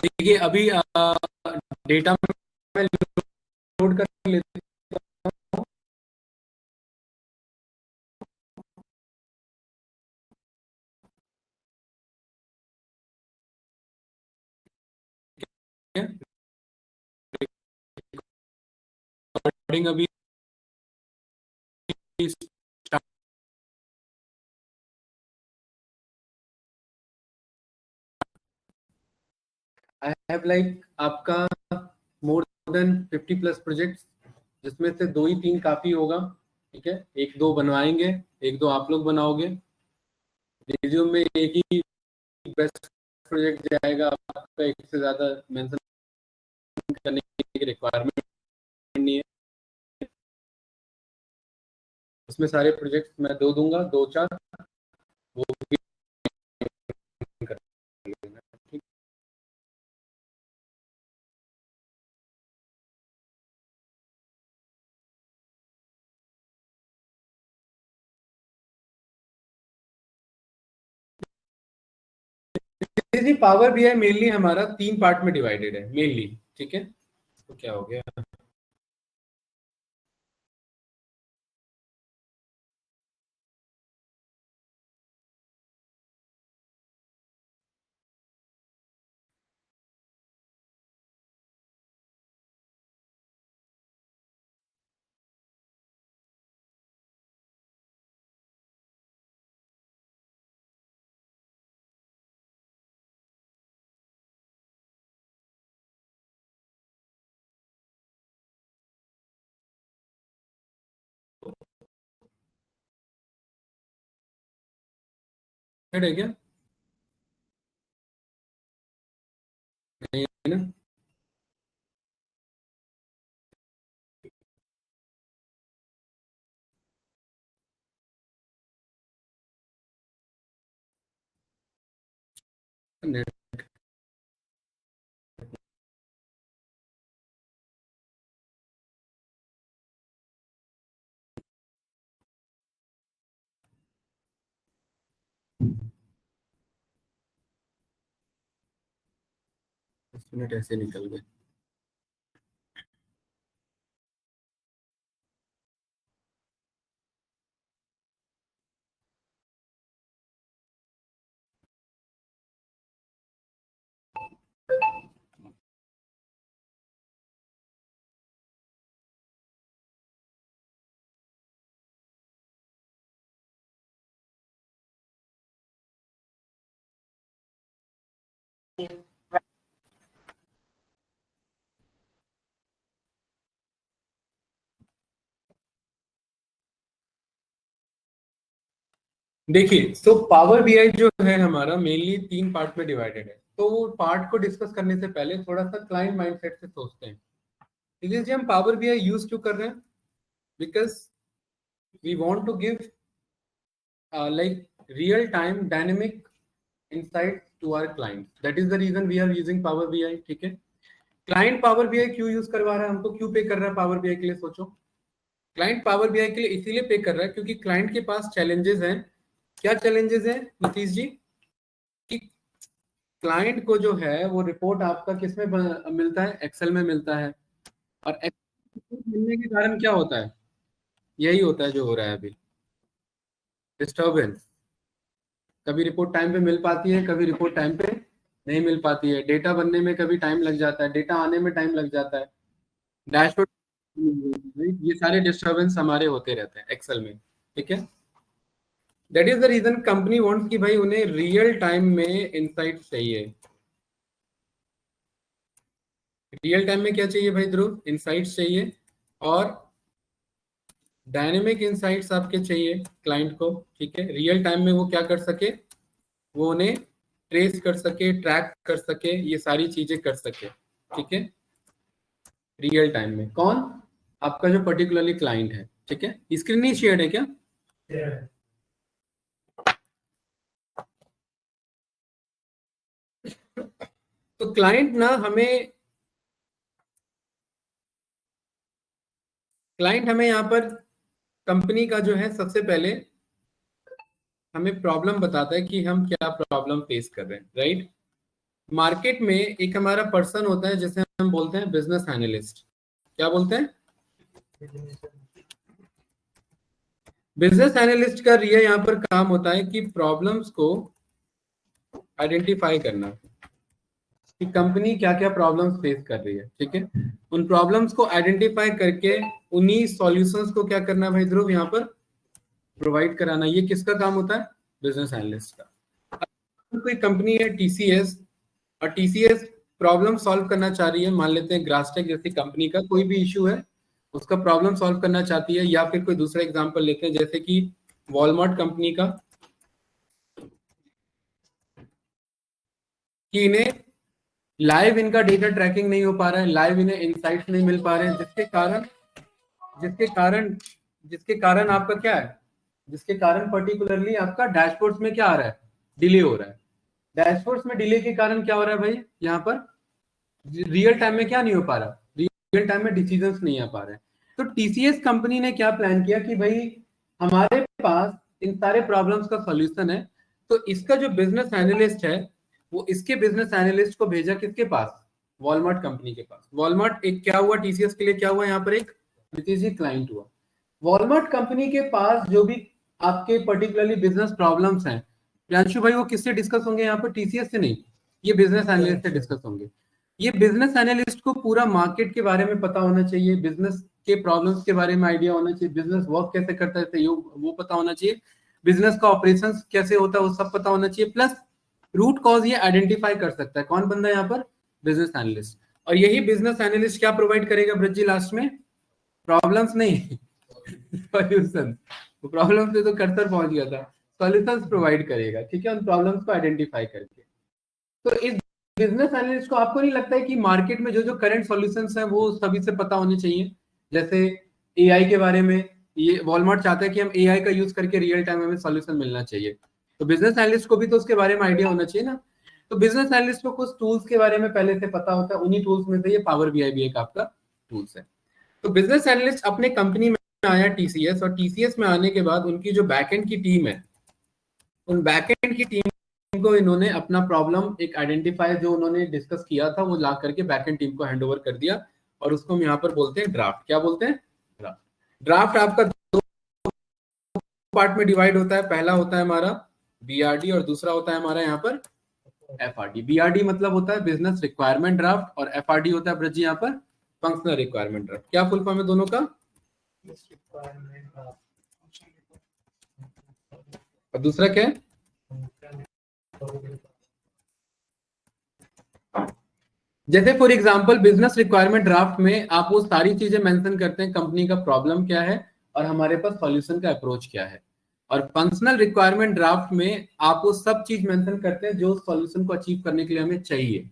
देखिए अभी डेटा में लोड कर लेते हैं, रिकॉर्डिंग अभी start आई हैव लाइक आपका मोर देन 50 प्लस प्रोजेक्ट्स, जिसमें से 2 ही 3 काफी होगा। ठीक है, 1 2 बनवाएंगे, 1 2 आप लोग बनाओगे। रिज्यूम में एक ही बेस्ट प्रोजेक्ट जाएगा, आपका एक से ज्यादा मेंशन करने की रिक्वायरमेंट नहीं है। उसमें सारे प्रोजेक्ट मैं 2 दूंगा, 2 4 वो भी कर लेना। ठीक है, पावर बीआई मेनली हमारा 3 पार्ट में डिवाइडेड है मेनली। ठीक है, तो क्या हो गया, है क्या? नहीं है ना? नेट मिनट ऐसे निकल गए। देखिए, तो पावर बीआई जो है हमारा मेनली 3 पार्ट में डिवाइडेड है। तो वो पार्ट को डिस्कस करने से पहले थोड़ा सा क्लाइंट माइंडसेट से सोचते हैं। इसलिए हम पावर बीआई यूज क्यों कर रहे हैं? Because we want to give like real time dynamic insight to our clients. That is the reason we are using Power BI। ठीक है, क्लाइंट पावर बीआई क्यों यूज करवा रहा है, हमको क्यों पे कर रहा है पावर बीआई के लिए? सोचो, क्लाइंट पावर बीआई के लिए इसीलिए पे कर रहा है क्योंकि क्लाइंट के पास चैलेंजेस हैं। क्या चैलेंजेस हैं नीतीश जी? कि क्लाइंट को जो है वो रिपोर्ट आपका किस में मिलता है? एक्सेल में मिलता है। और एक्सेल मिलने के कारण क्या होता है? यही होता है जो हो रहा है अभी, डिस्टर्बेंस। कभी रिपोर्ट टाइम पे मिल पाती है, कभी रिपोर्ट टाइम पे नहीं मिल पाती है। डेटा बनने में कभी टाइम लग जाता है, डेटा आने में टाइम लग जाता है, डैशबोर्ड। ये सारे डिस्टर्बेंस हमारे होते रहते हैं एक्सेल में। ठीक है, that is the reason company wants कि भाई उन्हें रियल टाइम में इंसाइट चाहिए। रियल टाइम में क्या चाहिए भाई ध्रुव? इंसाइट्स चाहिए। और डायनेमिक इंसाइट्स आपके चाहिए क्लाइंट को। ठीक है, रियल टाइम में वो क्या कर सके, वो उन्हें ट्रेस कर सके, ट्रैक कर सके, ये सारी चीजें कर सके। ठीक है, रियल टाइम में कौन? आपका जो पर्टिकुलरली क्लाइंट है। ठीक है, स्क्रीन नहीं शेयर है क्या? तो क्लाइंट हमें यहाँ पर कंपनी का जो है सबसे पहले हमें प्रॉब्लम बताता है कि हम क्या प्रॉब्लम फेस कर रहे हैं, राइट? मार्केट में एक हमारा पर्सन होता है जिसे हम बोलते हैं बिजनेस एनालिस्ट। क्या बोलते हैं? बिजनेस एनालिस्ट का ये यहाँ पर काम होता है कि प्रॉब्लम्स को आइडेंटिफाई करना कि कंपनी क्या क्या प्रॉब्लम्स फेस कर रही है, ठीक है। उन प्रॉब्लम्स को आइडेंटिफाई करके उन्हीं सॉल्यूशंस को क्या करना भाई ध्रुव, यहाँ पर प्रोवाइड कराना। ये किसका काम होता है? बिजनेस एनालिस्ट का। कोई कंपनी है टीसीएस, और टीसीएस प्रॉब्लम सॉल्व करना चाह रही है, मान लेते हैं ग्रासटेक जैसी कंपनी का कोई भी इशू है, उसका प्रॉब्लम सॉल्व करना चाहती है। या फिर कोई दूसरा एग्जांपल लेते हैं जैसे कि वॉलमार्ट कंपनी का, कि इन्हें लाइव इनका डेटा ट्रैकिंग नहीं हो पा रहा है, लाइव इन्हें इनसाइट्स नहीं मिल पा रहे हैं, जिसके कारण जिसके कारण आपका क्या है, जिसके कारण पर्टिकुलरली आपका डैशबोर्ड्स में क्या आ रहा है, डिले हो रहा है। डैशबोर्ड्स में डिले के कारण क्या हो रहा है भाई, यहाँ पर रियल टाइम में क्या नहीं हो पा रहा, रियल टाइम में डिसीजंस नहीं आ पा रहे। तो टीसीएस कंपनी ने क्या प्लान किया कि भाई हमारे पास इन सारे प्रॉब्लम्स का सॉल्यूशन है, तो इसका जो बिजनेस एनालिस्ट है वो इसके बिजनेस एनालिस्ट को भेजा किसके पास, वॉलमार्ट कंपनी के पास। वॉलमार्ट एक क्या हुआ टीसीएस के लिए, क्या हुआ यहाँ पर, एक क्लाइंट हुआ। वॉलमार्ट कंपनी के पास जो भी आपके पर्टिकुलरली बिजनेस प्रॉब्लम्स हैं, प्रियांशु भाई वो किससे डिस्कस होंगे यहाँ पर, टीसीएस से नहीं, ये बिजनेस एनालिस्ट से डिस्कस होंगे। ये बिजनेस एनालिस्ट को पूरा मार्केट के बारे में पता होना चाहिए, बिजनेस के प्रॉब्लम्स के बारे में आइडिया होना चाहिए, बिजनेस वर्क कैसे करता है वो पता होना चाहिए, बिजनेस का ऑपरेशंस कैसे होता है वो सब पता होना चाहिए, प्लस रूट कॉज ये आइडेंटिफाई कर सकता है। कौन बंदा है यहाँ पर, बिजनेस एनालिस्ट। और यही बिजनेस एनालिस्ट क्या प्रोवाइड करेगा ब्रज जी लास्ट में, प्रॉब्लम्स नहीं सॉल्यूशन। प्रॉब्लम से तो कर्सर पहुंच गया था, सॉल्यूशंस प्रोवाइड करेगा, ठीक है, उन प्रॉब्लम्स को आइडेंटिफाई करके। तो इस बिजनेस एनालिस्ट को आपको नहीं लगता है कि मार्केट में जो जो करंट सॉल्यूशंस हैं वो सभी से पता होने चाहिए? जैसे एआई के बारे में, ये वॉलमार्ट चाहता है कि हम एआई का यूज करके रियल टाइम हमें सॉल्यूशन मिलना चाहिए, तो बिजनेस एनालिस्ट को भी तो उसके बारे में आइडिया होना चाहिए ना। तो बिजनेस एनालिस्ट को कुछ टूल्स के बारे में पहले से पता होता है, उन्हीं टूल्स में से ये पावर बीआई भी एक आपका टूल्स है। तो बिजनेस एनालिस्ट अपने कंपनी में आया टीसीएस, और टीसीएस में आने के बाद उनकी जो बैकएंड की टीम है, उन बैकएंड की टीम को इन्होंने अपना प्रॉब्लम एक आइडेंटिफाई जो उन्होंने डिस्कस किया था वो ला करके बैकएंड टीम को हैंड ओवर कर दिया, और उसको हम यहाँ पर बोलते हैं ड्राफ्ट। क्या बोलते हैं, ड्राफ्ट। ड्राफ्ट आपका दो पार्ट में डिवाइड होता है, पहला होता है हमारा बीआरडी और दूसरा होता है हमारा यहाँ पर एफआरडी। बीआरडी मतलब होता है बिजनेस रिक्वायरमेंट ड्राफ्ट, और एफआरडी होता है ब्रज जी यहाँ पर फंक्शनल रिक्वायरमेंट ड्राफ्ट। क्या फुल फॉर्म है दोनों का, और दूसरा क्या है, जैसे for example business requirement draft में आप वो सारी चीजें मेंशन करते हैं, कंपनी का प्रॉब्लम क्या है और हमारे पास सॉल्यूशन का अप्रोच क्या है। और फंक्शनल रिक्वायरमेंट ड्राफ्ट में आप वो सब चीज मेंशन करते हैं जो सॉल्यूशन को अचीव करने के लिए हमें चाहिए।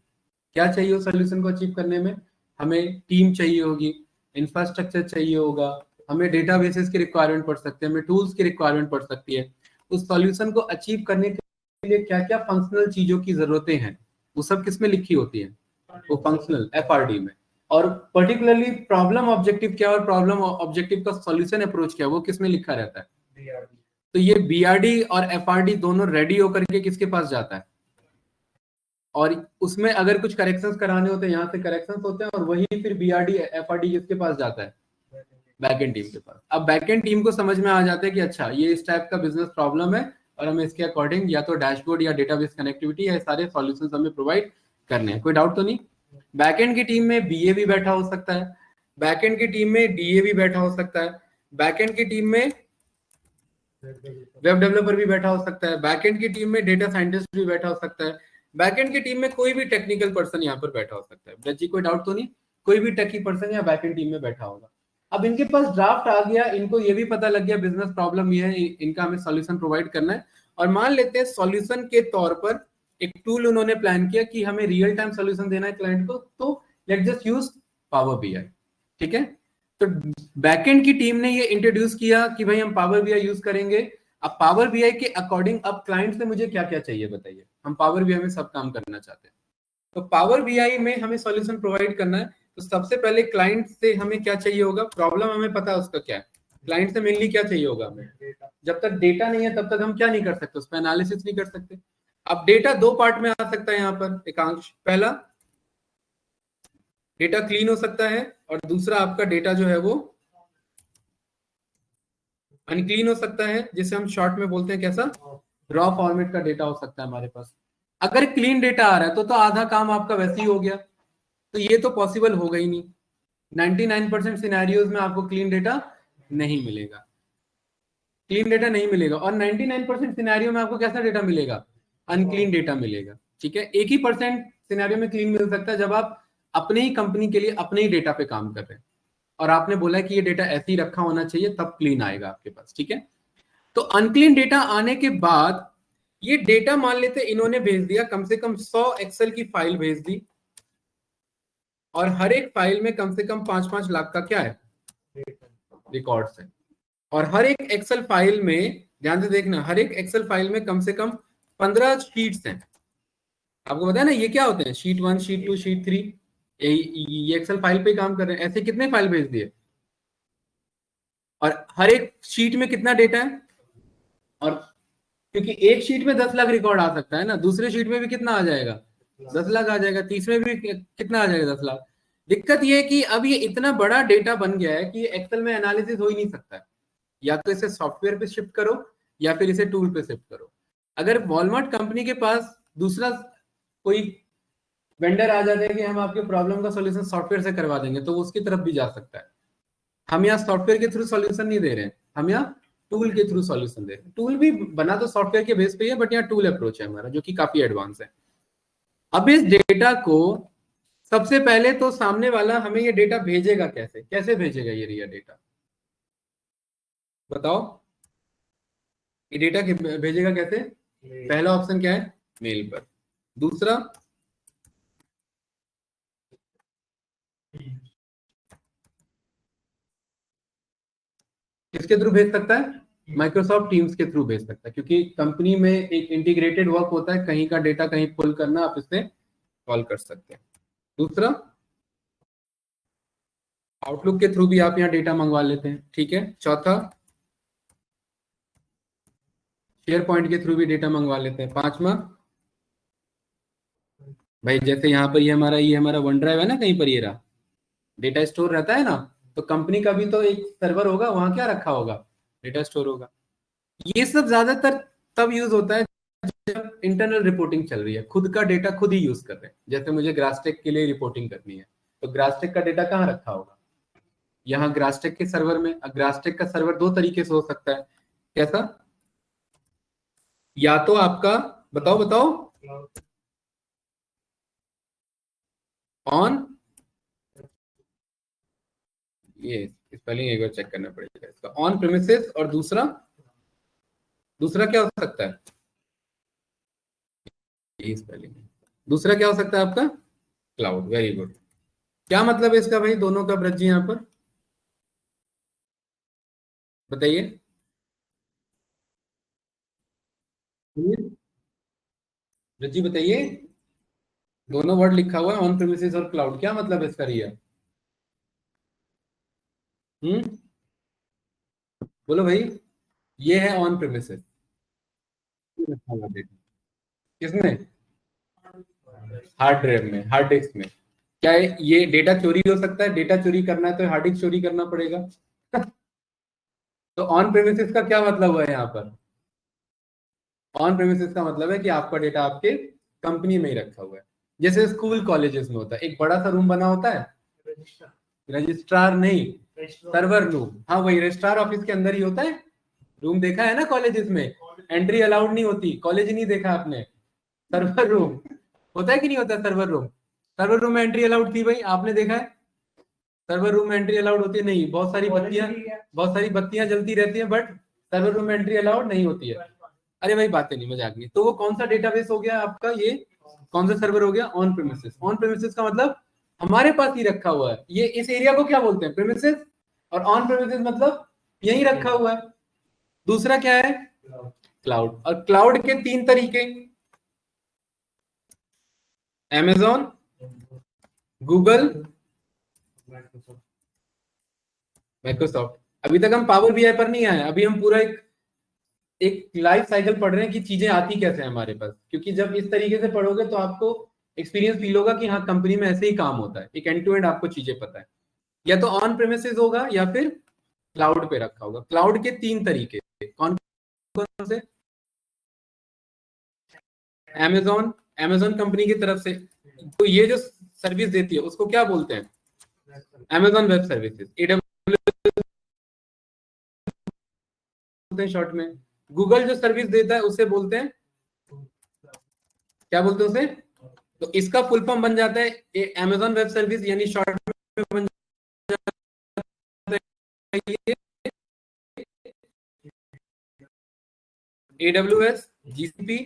क्या चाहिए उस सॉल्यूशन को अचीव करने में, हमें टीम चाहिए होगी, इंफ्रास्ट्रक्चर चाहिए होगा, हमें डेटाबेसेस की रिक्वायरमेंट पड़ सकती है, हमें टूल्स की रिक्वायरमेंट पड़ सकती है। उस सॉल्यूशन को अचीव करने के लिए क्या क्या फंक्शनल चीजों की जरूरतें हैं वो सब किसमें लिखी होती है, वो फंक्शनल एफआरडी में। और पर्टिकुलरली प्रॉब्लम ऑब्जेक्टिव क्या और प्रॉब्लम ऑब्जेक्टिव का सॉल्यूशन अप्रोच क्या वो किसमें लिखा रहता है। तो ये बीआरडी और एफआरडी दोनों रेडी होकर के किसके पास जाता है, और उसमें अगर कुछ करेक्शंस कराने होते हैं यहाँ से करेक्शंस होते हैं, और वही फिर बीआरडी एफआरडी किसके पास जाता है, बैकएंड टीम के पास। अब बैकएंड टीम को समझ में आ जाता है कि अच्छा ये इस टाइप का बिजनेस प्रॉब्लम है और हमें इसके अकॉर्डिंग या तो डैशबोर्ड या डेटाबेस कनेक्टिविटी या सारे सॉल्यूशंस हमें प्रोवाइड करने हैं। कोई डाउट तो नहीं। बैकएंड की टीम में बीए भी बैठा हो सकता है, बैकएंड की टीम में डीए भी बैठा हो सकता है, बैकएंड की टीम में वेब डेवलपर भी बैठा हो सकता है, बैकएंड की टीम में डेटा साइंटिस्ट भी बैठा हो सकता है, बैकएंड की टीम में कोई भी टेक्निकल पर्सन यहाँ पर बैठा हो सकता है। ब्रज जी कोई डाउट तो नहीं, कोई भी टेकी पर्सन या बैकएंड टीम में बैठा होगा। अब इनके पास ड्राफ्ट आ गया, इनको ये भी पता लग गया बिजनेस प्रॉब्लम ये है, इनका हमें सॉल्यूशन प्रोवाइड करना है। और मान लेते हैं सॉल्यूशन के तौर पर एक टूल उन्होंने प्लान किया कि हमें रियल टाइम सॉल्यूशन देना है क्लाइंट को, तो let's just use power BI. ठीक है, तो बैकएंड की टीम ने ये इंट्रोड्यूस किया कि भाई हम पावर बीआई यूज करेंगे। अब पावर बीआई के अकॉर्डिंग अब क्लाइंट से मुझे क्या क्या चाहिए बताइए, हम पावर बीआई में सब काम करना चाहते हैं, तो पावर बीआई में हमें सॉल्यूशन प्रोवाइड करना है। तो सबसे पहले क्लाइंट से हमें क्या चाहिए होगा, प्रॉब्लम हमें पता है उसका क्या है, क्लाइंट से मेनली क्या चाहिए होगा हमें, जब तक डेटा नहीं है तब तक हम क्या नहीं कर सकते, उस पर एनालिसिस नहीं कर सकते। अब डेटा दो पार्ट में आ सकता है यहाँ पर एकांश। पहला, डेटा क्लीन हो सकता है, और दूसरा आपका डेटा जो है वो अनक्लीन हो सकता है, जिसे हम शॉर्ट में बोलते हैं कैसा, रॉ फॉर्मेट का डेटा हो सकता है हमारे पास। अगर क्लीन डेटा आ रहा है तो आधा काम आपका वैसे ही हो गया, तो ये तो पॉसिबल होगा ही नहीं। 99% सिनेरियोज में आपको क्लीन डेटा नहीं मिलेगा, क्लीन डेटा नहीं मिलेगा। और 99% सिनेरियो में आपको कैसा डेटा मिलेगा, अनक्लीन डेटा मिलेगा। ठीक है, 1% सिनेरियो में क्लीन मिल सकता है, जब आप अपने ही कंपनी के लिए अपने ही डेटा पे काम कर रहे हैं और आपने बोला कि ये डेटा ऐसे ही रखा होना चाहिए, तब क्लीन आएगा आपके पास। ठीक है, तो अनक्लीन डेटा आने के बाद ये डेटा मान लेते इन्होंने भेज दिया, कम से कम 100 एक्सेल की फाइल भेज दी, और हर एक फाइल में कम से कम 5-5 लाख का क्या है, रिकॉर्ड्स है। और हर एक एक्सेल फाइल में, ध्यान से देखना, हर एक एक्सेल फाइल में कम से कम 15 शीट्स हैं। आपको पता है ना ये क्या होते हैं, शीट 1, शीट 2, शीट 3। ये एक्सेल फाइल पे काम कर रहे हैं, ऐसे कितने फाइल भेज दिए, और हर एक शीट में कितना डेटा है। और क्योंकि एक शीट में 10 लाख रिकॉर्ड आ सकता है ना, दूसरे शीट में भी कितना आ जाएगा, 10 लाख आ जाएगा, तीसरे में भी कितना आ जाएगा, 10 लाख। दिक्कत ये है कि अब ये इतना बड़ा डेटा बन गया है कि एक्सेल में एनालिसिस हो ही नहीं सकता है। या तो इसे सॉफ्टवेयर पे शिफ्ट करो, या फिर इसे टूल पे शिफ्ट करो। अगर वॉलमार्ट कंपनी के पास दूसरा कोई वेंडर आ जाता है कि हम आपके प्रॉब्लम का सॉल्यूशन सॉफ्टवेयर से करवा देंगे, तो वो उसकी तरफ भी जा सकता है। हम यहाँ सॉफ्टवेयर के थ्रू सॉल्यूशन नहीं दे रहे हैं, हम यहाँ टूल के थ्रू सॉल्यूशन दे रहे हैं। टूल भी बना तो सॉफ्टवेयर के बेस पे है, बट यहाँ टूल अप्रोच है हमारा, जो कि काफी एडवांस है। अब इस डेटा को सबसे पहले तो सामने वाला हमें ये डेटा भेजेगा कैसे, कैसे भेजेगा ये डेटा, बताओ। ये डेटा भेजेगा कैसे? पहला ऑप्शन क्या है, मेल पर। दूसरा, किसके थ्रू भेज सकता है, माइक्रोसॉफ्ट टीम्स के थ्रू भेज सकता है, क्योंकि कंपनी में एक इंटीग्रेटेड वर्क होता है, कहीं का डेटा कहीं पुल करना, आप इससे कॉल कर सकते हैं। दूसरा, आउटलुक के थ्रू भी आप यहाँ डेटा मंगवा लेते हैं। ठीक है, चौथा, शेयर पॉइंट के थ्रू भी डेटा मंगवा लेते हैं। पांचवा, भाई जैसे यहाँ पर ये हमारा वन ड्राइव है ना, कहीं पर ये रहा डेटा स्टोर रहता है ना, तो कंपनी का भी तो एक सर्वर होगा, वहां क्या रखा होगा, डेटा स्टोर होगा। ये सब ज्यादातर तब यूज होता है जब इंटरनल रिपोर्टिंग चल रही है, खुद का डेटा खुद ही यूज कर रहे हैं। जैसे मुझे ग्रासटेक के लिए रिपोर्टिंग करनी है, तो ग्रासटेक का डेटा कहाँ रखा होगा, यहाँ ग्रासटेक के सर्वर में। ग्रासटेक का सर्वर दो तरीके से हो सकता है, कैसा, या तो आपका, बताओ बताओ, ऑन, ये स्पेलिंग एक बार चेक करना पड़ेगा इसका, ऑन प्रेमिसेस। और दूसरा, दूसरा क्या हो सकता है, ये स्पेलिंग, दूसरा क्या हो सकता है आपका, क्लाउड। Very good. क्या मतलब है इसका भाई दोनों का, ब्रज जी यहाँ पर बताइए। ब्रज जी बताइए, दोनों वर्ड लिखा हुआ है, ऑन प्रेमिसेस और क्लाउड, क्या मतलब है इसका रिया, हम्म, बोलो भाई। ये है ऑन प्रेमिसेस, किसमें, हार्ड ड्राइव में, हार्ड डिस्क में। क्या है, ये डेटा चोरी हो सकता है, डेटा चोरी करना है तो हार्ड डिस्क चोरी करना पड़ेगा। तो ऑन प्रेमिसेस का क्या मतलब हुआ है यहाँ पर, ऑन प्रेमिसेस का मतलब है कि आपका डेटा आपके कंपनी में ही रखा हुआ है। जैसे स्कूल कॉलेजेस में होता है, एक बड़ा सा रूम बना होता है, रजिस्ट्रार नहीं, सर्वर रूम, हाँ वही रजिस्ट्रार ऑफिस के अंदर ही होता है रूम। देखा है ना कॉलेजेस में, एंट्री अलाउड नहीं होती, कॉलेज ही नहीं देखा आपने, सर्वर रूम होता है कि नहीं होता, सर्वर रूम, सर्वर रूम में एंट्री अलाउड थी भाई, आपने देखा है, सर्वर रूम में एंट्री अलाउड होती है नहीं, बहुत सारी बत्तियां जलती रहती हैं, बट सर्वर रूम में एंट्री अलाउड नहीं होती है। अरे भाई बातें नहीं, मजाक नहीं। तो वो कौन सा डेटाबेस हो गया आपका, ये कौन सा सर्वर हो गया, ऑन प्रेमिसेस। ऑन प्रेमिसेस का मतलब हमारे पास ही रखा हुआ है, ये इस एरिया को क्या बोलते हैं, प्रेमिसेस। और ऑन प्रेमिसेस मतलब यही रखा हुआ है। दूसरा क्या है, क्लाउड। और क्लाउड के तीन तरीके, अमेजॉन, गूगल, माइक्रोसॉफ्ट। अभी तक हम पावर बीआई पर नहीं आए, अभी हम पूरा एक एक लाइफ साइकिल पढ़ रहे हैं कि चीजें आती कैसे हैं हमारे पास, क्योंकि जब इस तरीके से पढ़ोगे तो आपको एक्सपीरियंस फील होगा कि हाँ कंपनी में ऐसे ही काम होता है, एक एंड टू एंड आपको चीजें पता है। या तो ऑन प्रेमिसेस होगा या फिर क्लाउड पे रखा होगा। क्लाउड के तीन तरीके, कौन कौन से? अमेजोन, अमेजोन कंपनी की तरफ से तो ये जो सर्विस देती है उसको क्या बोलते हैं? अमेजोन वेब सर्विसेज, एडब्ल्यू बोलते हैं शॉर्ट में। गूगल जो सर्विस देता है उसे बोलते हैं, क्या बोलते हैं उसे? तो इसका फुल फॉर्म बन जाता है अमेजोन वेब सर्विस, यानी शॉर्ट में बन जाता है AWS, GCP।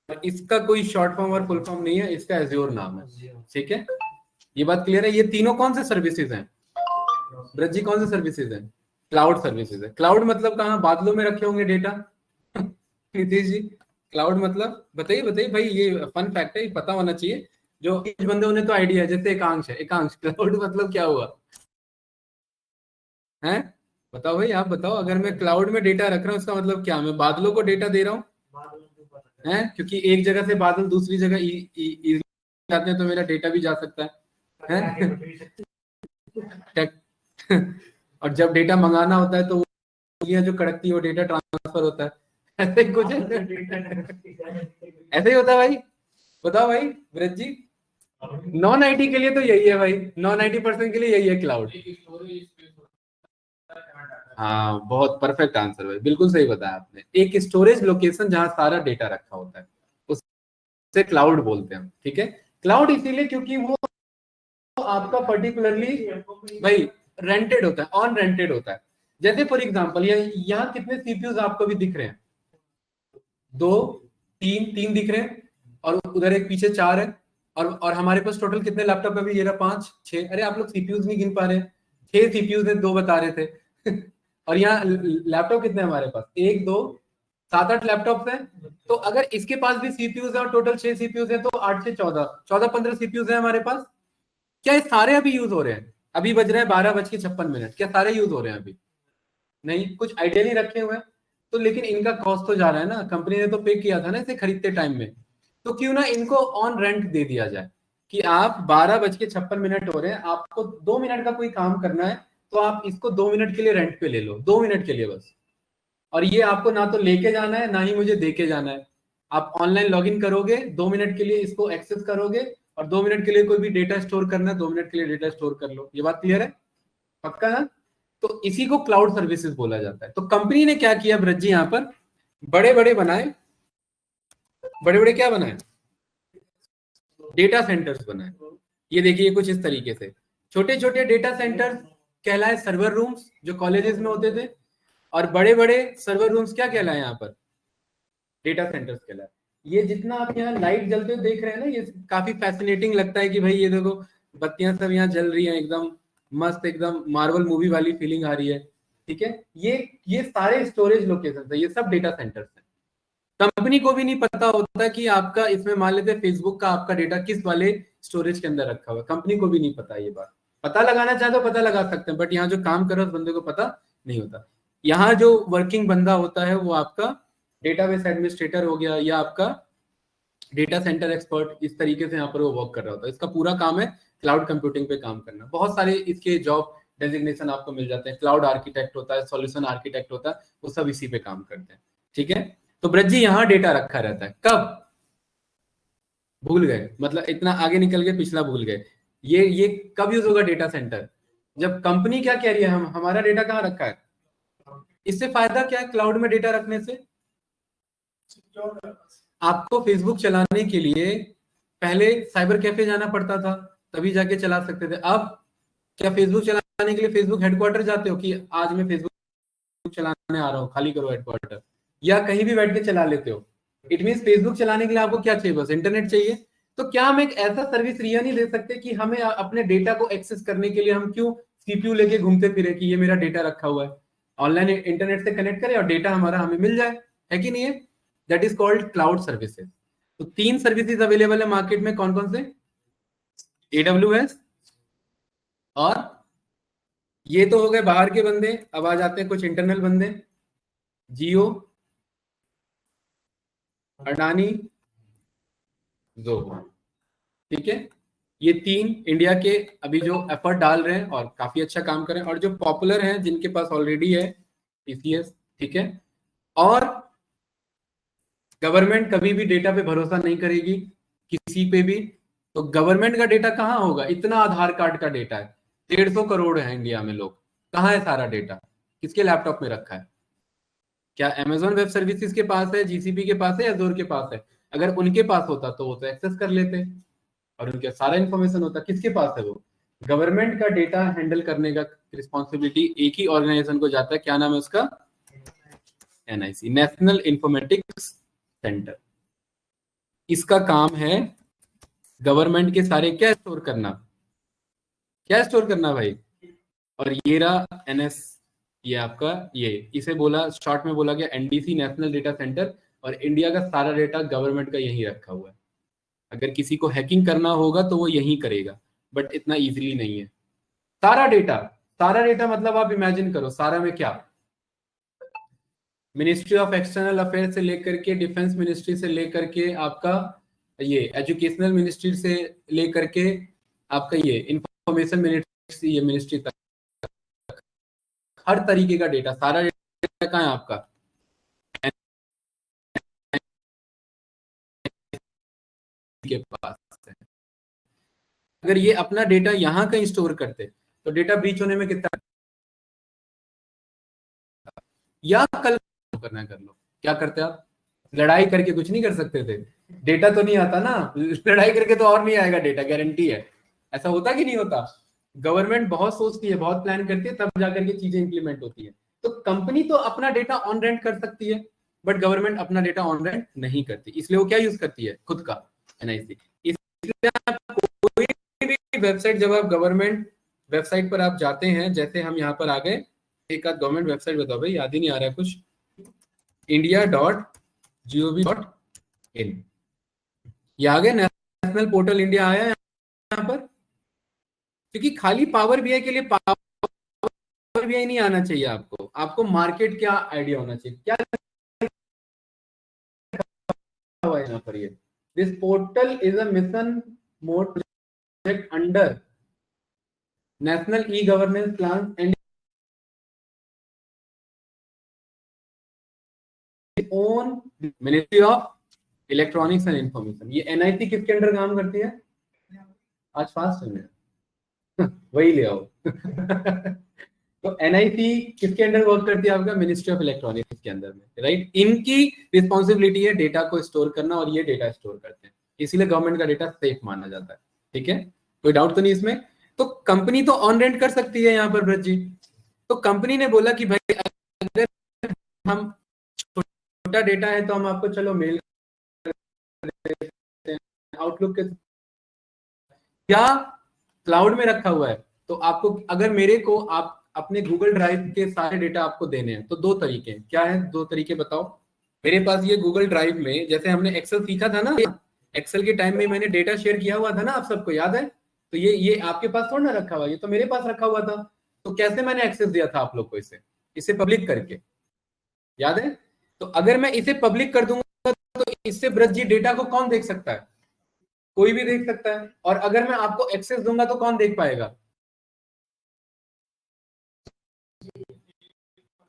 इसका कोई शॉर्ट फॉर्म और फुल फॉर्म नहीं है, इसका एज्योर नाम है। ठीक है, ये बात क्लियर है? ये तीनों कौन से सर्विसेज हैं ब्रज जी, कौन से सर्विसेज हैं? क्लाउड सर्विसेज है। क्लाउड मतलब कहाँ, बादलों में रखे होंगे डेटा? नीतीश जी, क्लाउड मतलब बताइए बताइए भाई, ये फन फैक्ट है, ये पता होना चाहिए। जो कुछ बंदे उन्हें तो आइडिया है, जैसे एकांश है। एकांश, क्लाउड मतलब क्या हुआ है? बताओ भाई, आप बताओ। अगर मैं क्लाउड में डेटा रख रहा हूँ, इसका मतलब क्या? मैं बादलों को डेटा दे रहा हूँ है, क्योंकि एक जगह से बादल दूसरी जगह इजीली जाते हैं, तो मेरा डेटा भी जा सकता है? टेक- और जब डेटा मंगाना होता है तो उंगलियां जो कड़कती है वो डेटा ट्रांसफर होता है। ऐसे ही कुछ ऐसे ही होता है भाई। बताओ भाई ब्रज जी, नॉन आईटी के लिए तो यही है भाई, नॉन आईटी पर्सन के लिए यही है क्लाउड। हाँ, बहुत परफेक्ट आंसर भाई, बिल्कुल सही बताया आपने। एक स्टोरेज लोकेशन जहां सारा डेटा रखा होता है उसे क्लाउड बोलते हैं हम। ठीक है, क्लाउड इसीलिए क्योंकि वो आपका पर्टिकुलरली भाई रेंटेड होता है, ऑन रेंटेड होता है। जैसे फॉर एग्जांपल यहाँ कितने सीपीयूज आपको भी दिख रहे हैं? दो, तीन, तीन दिख रहे हैं, और उधर एक पीछे चार है। और हमारे पास टोटल कितने लैपटॉप है अभी? ये रहा पांच, छह। अरे आप लोग सीपीयूज नहीं गिन पा रहे? छह सीपीयूज है, दो बता रहे थे। और यहाँ लैपटॉप कितने हैं हमारे पास? एक, दो, सात, आठ लैपटॉप हैं। तो अगर इसके पास भी सीपीयूज है और टोटल छह सीपीयूज है, तो आठ से चौदह, 14-15 सीपीयूज है हमारे पास। क्या ये सारे अभी यूज हो रहे हैं? अभी बज रहे हैं 12:56, क्या सारे यूज हो रहे हैं अभी? नहीं, कुछ आइडियली रखे हुए हैं। तो लेकिन इनका कॉस्ट तो जा रहा है ना, कंपनी ने तो पे किया था ना इसे खरीदते टाइम में। तो क्यों ना इनको ऑन रेंट दे दिया जाए कि आप 12:56 हो रहे हैं, आपको 2 मिनट का कोई काम करना है, तो आप इसको 2 मिनट के लिए रेंट पे ले लो, 2 मिनट के लिए बस। और ये आपको ना तो लेके जाना है ना ही मुझे दे के जाना है। आप ऑनलाइन लॉग इन करोगे, 2 मिनट के लिए इसको एक्सेस करोगे, और 2 मिनट के लिए कोई भी डेटा स्टोर करना है, 2 मिनट के लिए डेटा स्टोर कर लो। ये बात क्लियर है? पक्का है? तो इसी को क्लाउड सर्विसेज बोला जाता है। तो कंपनी ने क्या किया ब्रज जी, यहाँ पर बड़े बड़े बनाए, बड़े बड़े क्या बनाए? डेटा सेंटर्स बनाए। ये देखिए कुछ इस तरीके से छोटे छोटे डेटा सेंटर कहलाए सर्वर रूम्स, जो कॉलेजेस में होते थे। और बड़े बड़े सर्वर रूम्स क्या कहलाए यहाँ पर? डेटा सेंटर्स कहलाए। ये जितना आप यहाँ लाइट जलते हुए देख रहे हैं ना, ये काफी फैसिनेटिंग लगता है कि भाई ये देखो बत्तियां सब यहाँ जल रही हैं, एकदम मस्त, एकदम मार्वल मूवी वाली फीलिंग आ रही है। ठीक है, ये सारे स्टोरेज लोकेशन है, ये सब डेटा सेंटर्स हैं। कंपनी को भी नहीं पता होता कि आपका इसमें मान लेते हैं फेसबुक का आपका डेटा किस वाले स्टोरेज के अंदर रखा हुआ है, कंपनी को भी नहीं पता ये बात। पता लगाना चाहे तो पता लगा सकते हैं, बट यहाँ जो काम कर रहे उस बंदे को पता नहीं होता। यहाँ जो वर्किंग बंदा होता है वो आपका डेटाबेस एडमिनिस्ट्रेटर हो गया, या आपका डेटा सेंटर एक्सपर्ट, इस तरीके से यहाँ पर वो वर्क कर रहा होता है। इसका पूरा काम है क्लाउड कंप्यूटिंग पे काम करना। बहुत सारे इसके जॉब डेजिग्नेशन आपको मिल जाते हैं। क्लाउड आर्किटेक्ट होता है, सॉल्यूशन आर्किटेक्ट होता है, वो सब इसी पे काम करते हैं। ठीक है, तो ब्रज जी यहाँ डेटा रखा रहता है कब? भूल गए? मतलब इतना आगे निकल गए, पिछला भूल गए। ये कब यूज होगा डेटा सेंटर? जब कंपनी क्या कह रही है, हम हमारा डेटा कहाँ रखा है। इससे फायदा क्या है क्लाउड में डेटा रखने से? आपको फेसबुक चलाने के लिए पहले साइबर कैफे जाना पड़ता था, तभी जाके चला सकते थे। अब क्या फेसबुक चलाने के लिए फेसबुक हेडक्वार्टर जाते हो कि आज मैं फेसबुक चलाने आ रहा हूँ, खाली करो हेडक्वार्टर, या कहीं भी बैठ के चला लेते हो? इट मीन फेसबुक चलाने के लिए आपको क्या चाहिए? बस इंटरनेट चाहिए। तो क्या हम एक ऐसा सर्विस रिया नहीं दे सकते कि हमें अपने डेटा को एक्सेस करने के लिए हम क्यों सीपीयू लेके घूमते फिरे कि ये मेरा डेटा रखा हुआ है? ऑनलाइन इंटरनेट से कनेक्ट करें और डेटा हमारा हमें मिल जाए, है कि नहीं है? That is called cloud services. तो तीन सर्विसेज अवेलेबल है मार्केट में, कौन कौन से? AWS, और ये तो हो गए बाहर के बंदे। अब आ जाते हैं कुछ इंटरनल बंदे, जियो, अडानी, जोहो। ठीक है, ये तीन इंडिया के अभी जो एफर्ट डाल रहे हैं और काफी अच्छा काम कर रहे हैं, और जो पॉपुलर हैं जिनके पास ऑलरेडी है टीसीएस। ठीक है, और गवर्नमेंट कभी भी डेटा पे भरोसा नहीं करेगी किसी पे भी। तो गवर्नमेंट का डेटा कहाँ होगा? इतना आधार कार्ड का डेटा है, 150 करोड़ है इंडिया में लोग, कहाँ है सारा डेटा? किसके लैपटॉप में रखा है? क्या अमेजोन वेब सर्विसेज के पास है, जीसीपी के पास है, या जोर के पास है? अगर उनके पास होता तो वो तो एक्सेस कर लेते और उनके सारा इन्फॉर्मेशन होता। किसके पास है वो? गवर्नमेंट का डेटा हैंडल करने का रिस्पॉन्सिबिलिटी एक ही ऑर्गेनाइजेशन को जाता है, क्या नाम है उसका? NIC, national informatics centre. इसका काम है गवर्नमेंट के सारे क्या स्टोर करना, क्या स्टोर करना भाई। और ये रहा एनएस, ये आपका, ये इसे बोला शॉर्ट में बोला गया एनडीसी, नेशनल डेटा सेंटर। और इंडिया का सारा डेटा गवर्नमेंट का यही रखा हुआ है। अगर किसी को हैकिंग करना होगा तो वो यही करेगा, बट इतना इजीली नहीं है। सारा डेटा, सारा डेटा मतलब आप इमेजिन करो सारा में क्या, मिनिस्ट्री ऑफ एक्सटर्नल अफेयर से लेकर के, डिफेंस मिनिस्ट्री से लेकर के, आपका ये एजुकेशनल मिनिस्ट्री से लेकर के, आपका ये इंफॉर्मेशन मिनिस्ट्री, ये मिनिस्ट्री तक हर तरीके का डेटा, सारा डेटा कहाँ है आपका? के पास है। अगर ये अपना डेटा यहाँ कहीं स्टोर करते तो डेटा ब्रीच होने में कितना, या कल करना कर लो, क्या करते आप? लड़ाई करके कुछ नहीं कर सकते थे, डेटा तो नहीं आता ना, लड़ाई करके तो और नहीं आएगा डेटा, गारंटी है। ऐसा होता कि नहीं होता? गवर्नमेंट बहुत सोचती है, बहुत प्लान करती है, तब जाकर के चीजें इंप्लीमेंट होती है। तो कंपनी तो अपना डेटा ऑन रेंट कर सकती है, बट गवर्नमेंट अपना डेटा ऑन रेंट नहीं करती, इसलिए वो क्या यूज करती है? खुद का एनआईसी। इसलिए आप कोई भी वेबसाइट, जब आप गवर्नमेंट वेबसाइट पर आप जाते हैं, जैसे हम यहाँ पर आ गए, एक आध गवर्नमेंट वेबसाइट बताओ भाई, याद ही नहीं आ रहा है कुछ, india.gov.in, ये आ गया, नेशनल पोर्टल इंडिया आया यहाँ पर। क्योंकि खाली पावर बीआई के लिए पावर बीआई नहीं आना चाहिए आपको, आपको मार्केट क्या आइडिया होना चाहिए, क्या हुआ यहाँ पर? ये this portal is a mission mode project under national e governance plan and own ministry of electronics and information. ये एनआईसी किसके अंडर काम करती है? आज फास्ट है मेरा वही ले आओ तो एनआईसी किसके अंडर वर्क करती है? आपका मिनिस्ट्री ऑफ इलेक्ट्रॉनिक्स के अंदर में, राइट। इनकी रिस्पॉन्सिबिलिटी है डेटा को स्टोर करना, और ये डेटा स्टोर करते हैं, इसीलिए गवर्नमेंट का डेटा सेफ माना जाता है। ठीक है, कोई डाउट तो नहीं इसमें? तो कंपनी तो ऑन रेंट कर सकती है यहाँ पर ब्रज जी। तो कंपनी ने बोला कि भाई अगर हम छोटा डेटा है तो हम आपको चलो मेल आउटलुक के या क्लाउड में रखा हुआ है। तो आपको, अगर मेरे को आप अपने गूगल ड्राइव के सारे डेटा आपको देने हैं तो दो तरीके हैं। क्या है दो तरीके बताओ? मेरे पास ये गूगल ड्राइव में, जैसे हमने एक्सेल सीखा था ना, एक्सेल के टाइम में मैंने डेटा शेयर किया हुआ था ना, आप सबको याद है? तो ये आपके पास थोड़ा ना रखा हुआ, ये तो मेरे पास रखा हुआ था। तो कैसे मैंने एक्सेस दिया था आप लोग को? इसे पब्लिक करके, याद है? तो अगर मैं इसे पब्लिक कर दूंगा तो इससे ब्रज जी डेटा को कौन देख सकता है? कोई भी देख सकता है। और अगर मैं आपको एक्सेस दूंगा तो कौन देख पाएगा?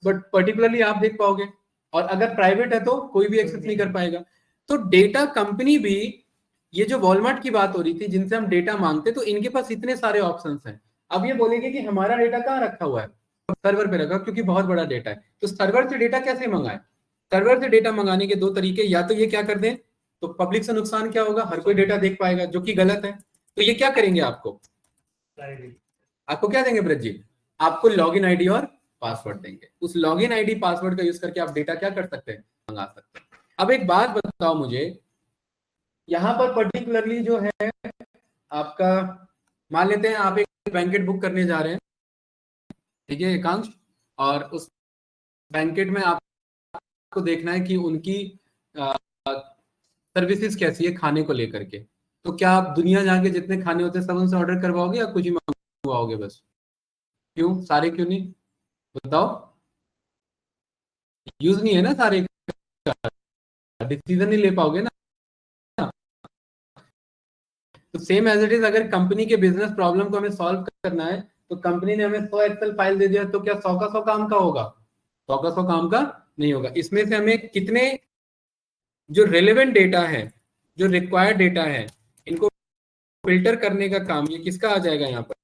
बट पर्टिकुलरली आप देख पाओगे। और अगर प्राइवेट है तो कोई भी एक्सेस नहीं कर पाएगा। तो डेटा कंपनी भी, ये जो वॉलमार्ट की बात हो रही थी जिनसे हम डेटा मांगते, तो इनके पास इतने सारे ऑप्शंस हैं। अब ये बोलेंगे कि हमारा डेटा कहाँ रखा हुआ है? सर्वर पे रखा, क्योंकि बहुत बड़ा डेटा है। तो सर्वर से डेटा कैसे मंगाए? सर्वर से डेटा मंगाने के दो तरीके, या तो ये क्या कर दें, तो पब्लिक से नुकसान क्या होगा, हर कोई डेटा देख पाएगा, जो कि गलत है। तो ये क्या करेंगे, आपको आपको क्या देंगे ब्रज जी? आपको लॉगिन आईडी और पासवर्ड देंगे। उस लॉगिन आईडी पासवर्ड का यूज करके आप डेटा क्या कर सकते हैं? मंगा सकते हैं। अब एक बात बताओ मुझे, यहाँ पर पर्टिकुलरली जो है आपका, मान लेते हैं आप एक बैंकेट बुक करने जा रहे हैं, ठीक है एकांश, और उस बैंकेट में आपको देखना है कि उनकी सर्विसेज कैसी है खाने को लेकर के। तो क्या आप दुनिया जहाँ के जितने खाने होते हैं सब उनसे ऑर्डर करवाओगे, या कुछ ही मंगवाओगे बस? क्यों, सारे क्यों नहीं बताओ? यूज नहीं है ना सारे का, डिसीजन नहीं ले पाओगे ना। तो सेम एज इट इज, अगर कंपनी के बिजनेस प्रॉब्लम को हमें सॉल्व करना है, तो कंपनी ने हमें 100 एक्सेल फाइल दे दिया, तो क्या 100 का 100 काम का होगा? 100 का 100 काम का नहीं होगा। इसमें से हमें कितने जो रेलेवेंट डेटा है, जो रिक्वायर्ड डेटा है, इनको फिल्टर करने का काम ये किसका आ जाएगा यहाँ पर?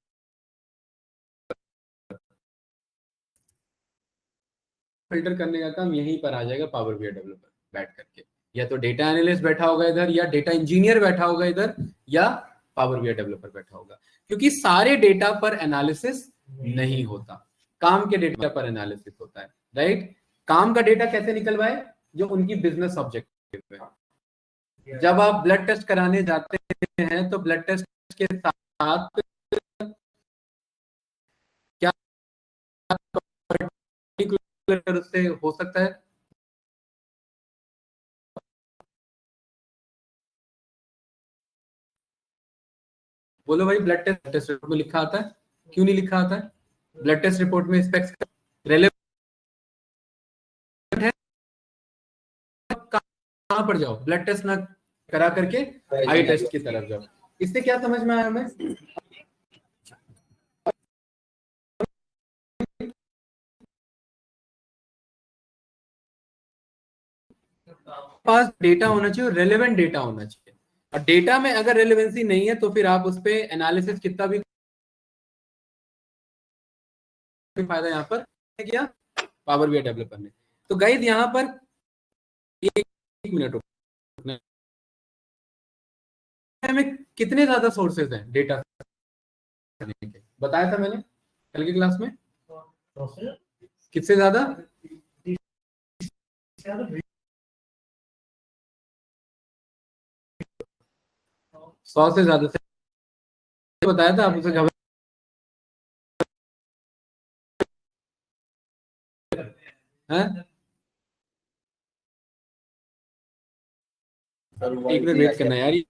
फिल्टर करने का काम यहीं पर आ जाएगा पावर बीआई डेवलपर बैठ करके। या तो डेटा एनालिस्ट बैठा होगा इधर, या डेटा इंजीनियर बैठा होगा इधर, या पावर बीआई डेवलपर बैठा होगा। क्योंकि सारे डेटा पर एनालिसिस नहीं होता, काम के डेटा पर एनालिसिस होता है, राइट। काम का डेटा कैसे निकलवाए? जो उनकी बिजनेस ऑब्जेक्टिव है। जब आप ब्लड टेस्ट कराने जाते हैं तो ब्लड टेस्ट के साथ क्या पर्टिकुलर उससे हो सकता है? बोलो भाई, ब्लड टेस्ट रिपोर्ट में लिखा आता है, क्यों नहीं लिखा आता है? ब्लड टेस्ट रिपोर्ट में स्पेक्स रेलेवेंट है, कहां पर जाओ? ब्लड टेस्ट ना करा करके आई टेस्ट की तरफ जाओ। इससे क्या समझ में आया हमें? पास डेटा होना चाहिए, रेलेवेंट डेटा होना चाहिए। और डेटा में अगर रेलेवेंसी नहीं है तो फिर आप उस पे एनालिसिस कितना भी फायदा यहाँ पर किया पावर बीआई डेवलपर ने। तो गाइस यहाँ पर एक मिनट रुकना, हमें कितने ज्यादा सोर्सेज हैं डेटा के, बताया था मैंने कल की क्लास में। किससे ज्यादा? 100 से ज्यादा से बताया था, आप उसे घबरा हैं? एक मिनट वेट करना यार।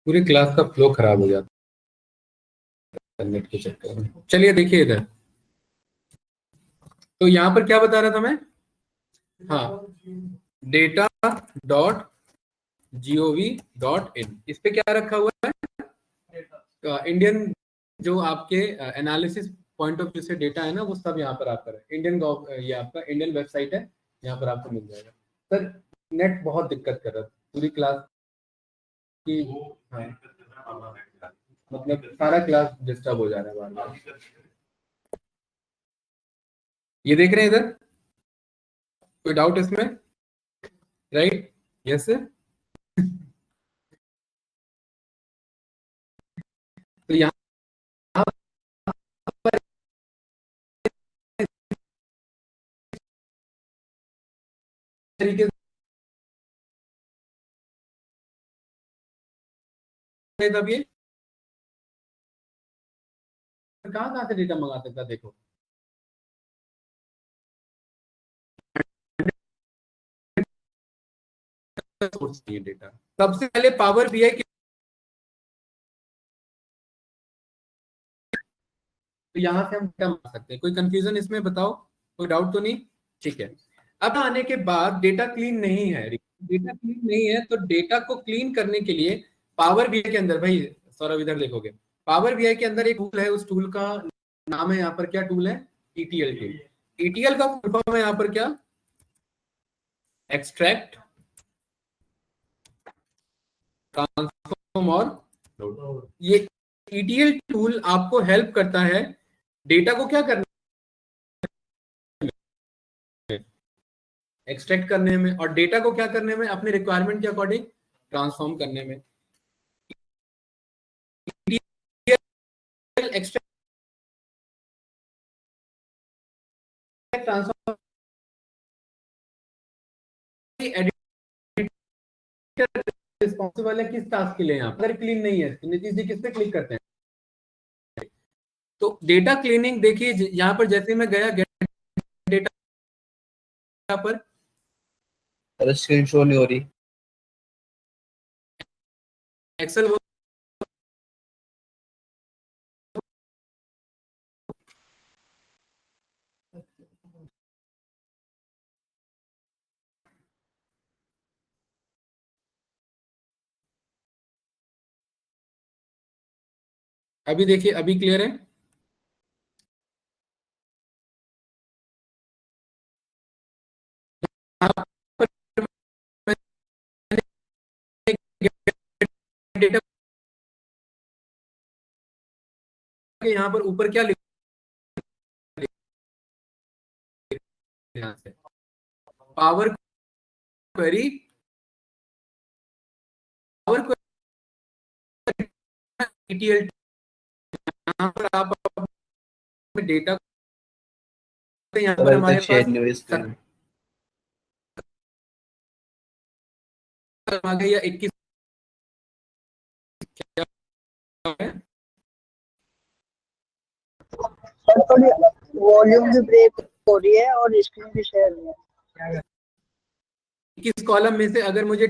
पूरी क्लास का फ्लो खराब हो जाता है नेट के चक्कर में। चलिए देखिए इधर, तो यहाँ पर क्या बता रहा था मैं? हाँ, डेटा डॉट gov.in, इस पे क्या रखा हुआ है? इंडियन जो आपके एनालिसिस पॉइंट ऑफ व्यू से डेटा है ना, वो सब यहाँ पर आपका है। इंडियन ये आपका इंडियन वेबसाइट है, यहाँ पर आपको मिल जाएगा। सर नेट बहुत दिक्कत कर रहा था पूरी क्लास की। हाँ, मतलब सारा क्लास डिस्टर्ब हो जा रहा है बार बार। ये देख रहे हैं इधर, कोई डाउट इसमें? Right, yes sir. तो यहाँ पर तरीके से तब ये कहाँ कहाँ से डेटा मंगा सकता है, देखो सोर्स चाहिए डेटा। सबसे पहले पावर बीआई की, तो यहाँ से हम डेटा मंगा सकते हैं। कोई कंफ्यूजन इसमें बताओ, कोई डाउट तो नहीं? ठीक है। अब आने के बाद डेटा क्लीन नहीं है, डेटा क्लीन नहीं है, तो डेटा को क्लीन करने के लिए पावर बीआई के अंदर, भाई सौरभ इधर देखोगे, पावर बीआई के अंदर एक टूल है, उस टूल का नाम है यहाँ पर, क्या टूल है? ETL tool. ईटीएल का फुल फॉर्म है यहाँ पर क्या? एक्सट्रैक्ट, ट्रांसफॉर्म और लोड। ये ईटीएल टूल आपको हेल्प करता है डेटा को क्या करने, एक्सट्रैक्ट करने में, और डेटा को क्या करने में, अपने रिक्वायरमेंट के अकॉर्डिंग ट्रांसफॉर्म करने में। एक्सट्रैक्ट, ट्रांसफॉर्म, एडिटर रिस्पॉन्सिबल है किस टास्क के लिए? यहाँ अगर क्लीन नहीं है तो नीतीश जी किस पे क्लिक करते हैं? तो डेटा क्लीनिंग देखिए, यहाँ पर जैसे मैं गया गेट डेटा पर, अरे स्क्रीन शो नहीं हो रही। एक्सेल, अभी देखिए, अभी क्लियर है? डेटा के यहाँ पर ऊपर क्या लिखा है? Power query, power query ETL. यहाँ पर आप डेटा, यहाँ सर पर अभी हमारे तक शेयर पास नहीं हुई स्क्रीन। आ गई या 21 है। सर थोड़ी वॉल्यूम भी ब्रेक हो रही है और स्क्रीन भी शेयर नहीं है। 21 कॉलम में से अगर मुझे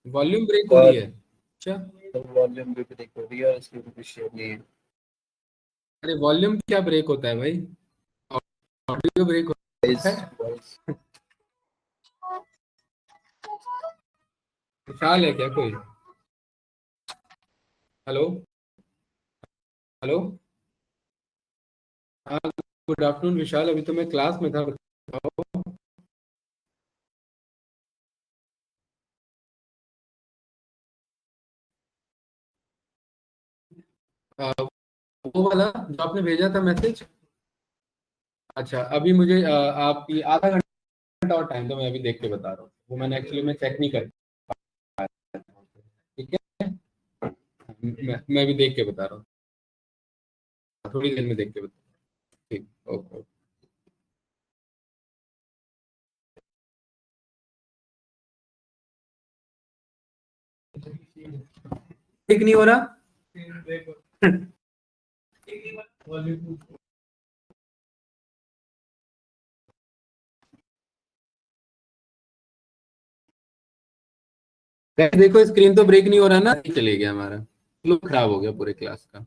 वॉल्यूम ब्रेक हो रही सर है, अच्छा, तो वॉल्यूम भी ब्रेक हो रही है और स्क्रीन भी शेयर नहीं है। अरे वॉल्यूम क्या ब्रेक होता है भाई? ऑडियो ब्रेक होता वॉइस है। वॉइस विशाल है क्या कोई? हेलो, हेलो, हाँ, गुड आफ्टरनून विशाल, अभी तो मैं क्लास में था, बताओ। वो वाला जो आपने भेजा था मैसेज, अच्छा अभी मुझे आप ये आधा घंटा और टाइम दो, मैं अभी देख के बता रहा हूँ। वो मैंने एक्चुअली में चेक नहीं कर पाया। ठीक है, मैं अभी देख के बता रहा हूँ, थोड़ी देर में देख के बता रहा हूँ। ठीक, ओके। ठीक नहीं हो रहा? देखो स्क्रीन तो ब्रेक नहीं हो रहा ना, चले गया हमारा, फ्लो खराब हो गया पूरे क्लास का।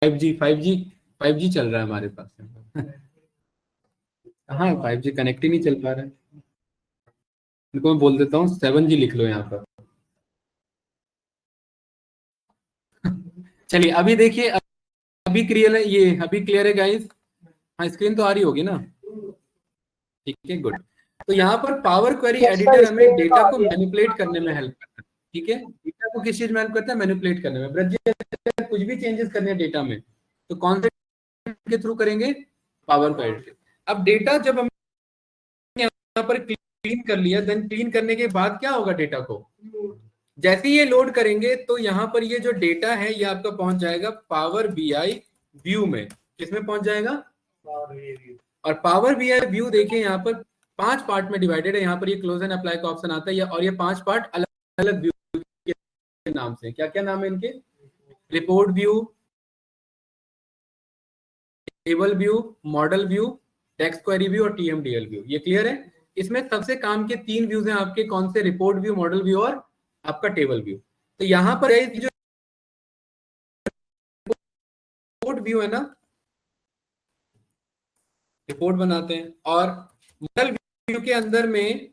फाइव जी चल रहा है हमारे पास। हाँ 5G कनेक्ट ही नहीं चल पा रहा है। इनको मैं बोल देता हूँ 7G लिख लो यहाँ पर। चलिए अभी देखिए, अभी क्लियर है ये, अभी क्लियर है गाइस? हाँ स्क्रीन तो आ रही होगी ना, ठीक है गुड। तो यहाँ पर power query yes sir, editor हमें स्क्रीन तो डेटा आ को रही है। मैनिपुलेट करने में हेल्प करता है, ठीक है। डेटा को किस चीज में हेल्प करता है? मैनिपुलेट करने में। ब्रज जी, अगर कुछ भी चेंजेस करने हैं डेटा में तो कौन से के थ्रू करेंगे? पावर क्वेरी के। अब डेटा जब हम यहाँ पर क्लीन कर लिया, देन क्लीन करने के बाद क्या होगा डेटा को? जैसे ही ये लोड करेंगे तो यहाँ पर ये जो डेटा है ये आपका पहुंच जाएगा पावर बीआई व्यू में। किसमें पहुंच जाएगा? और पावर बीआई व्यू देखिए यहाँ पर 5 पार्ट में डिवाइडेड है। यहाँ पर ये क्लोज एंड अप्लाई का ऑप्शन आता है, और ये 5 पार्ट अलग अलग व्यू के नाम से। क्या क्या नाम है इनके? Report view, table view, model view, text query view और टीएमडीएल व्यू। ये क्लियर है? इसमें सबसे काम के 3 व्यूज हैं आपके, कौन से? रिपोर्ट व्यू, मॉडल व्यू और आपका टेबल व्यू। तो यहाँ पर जो रिपोर्ट व्यू है ना, रिपोर्ट बनाते हैं, और मॉडल व्यू के अंदर में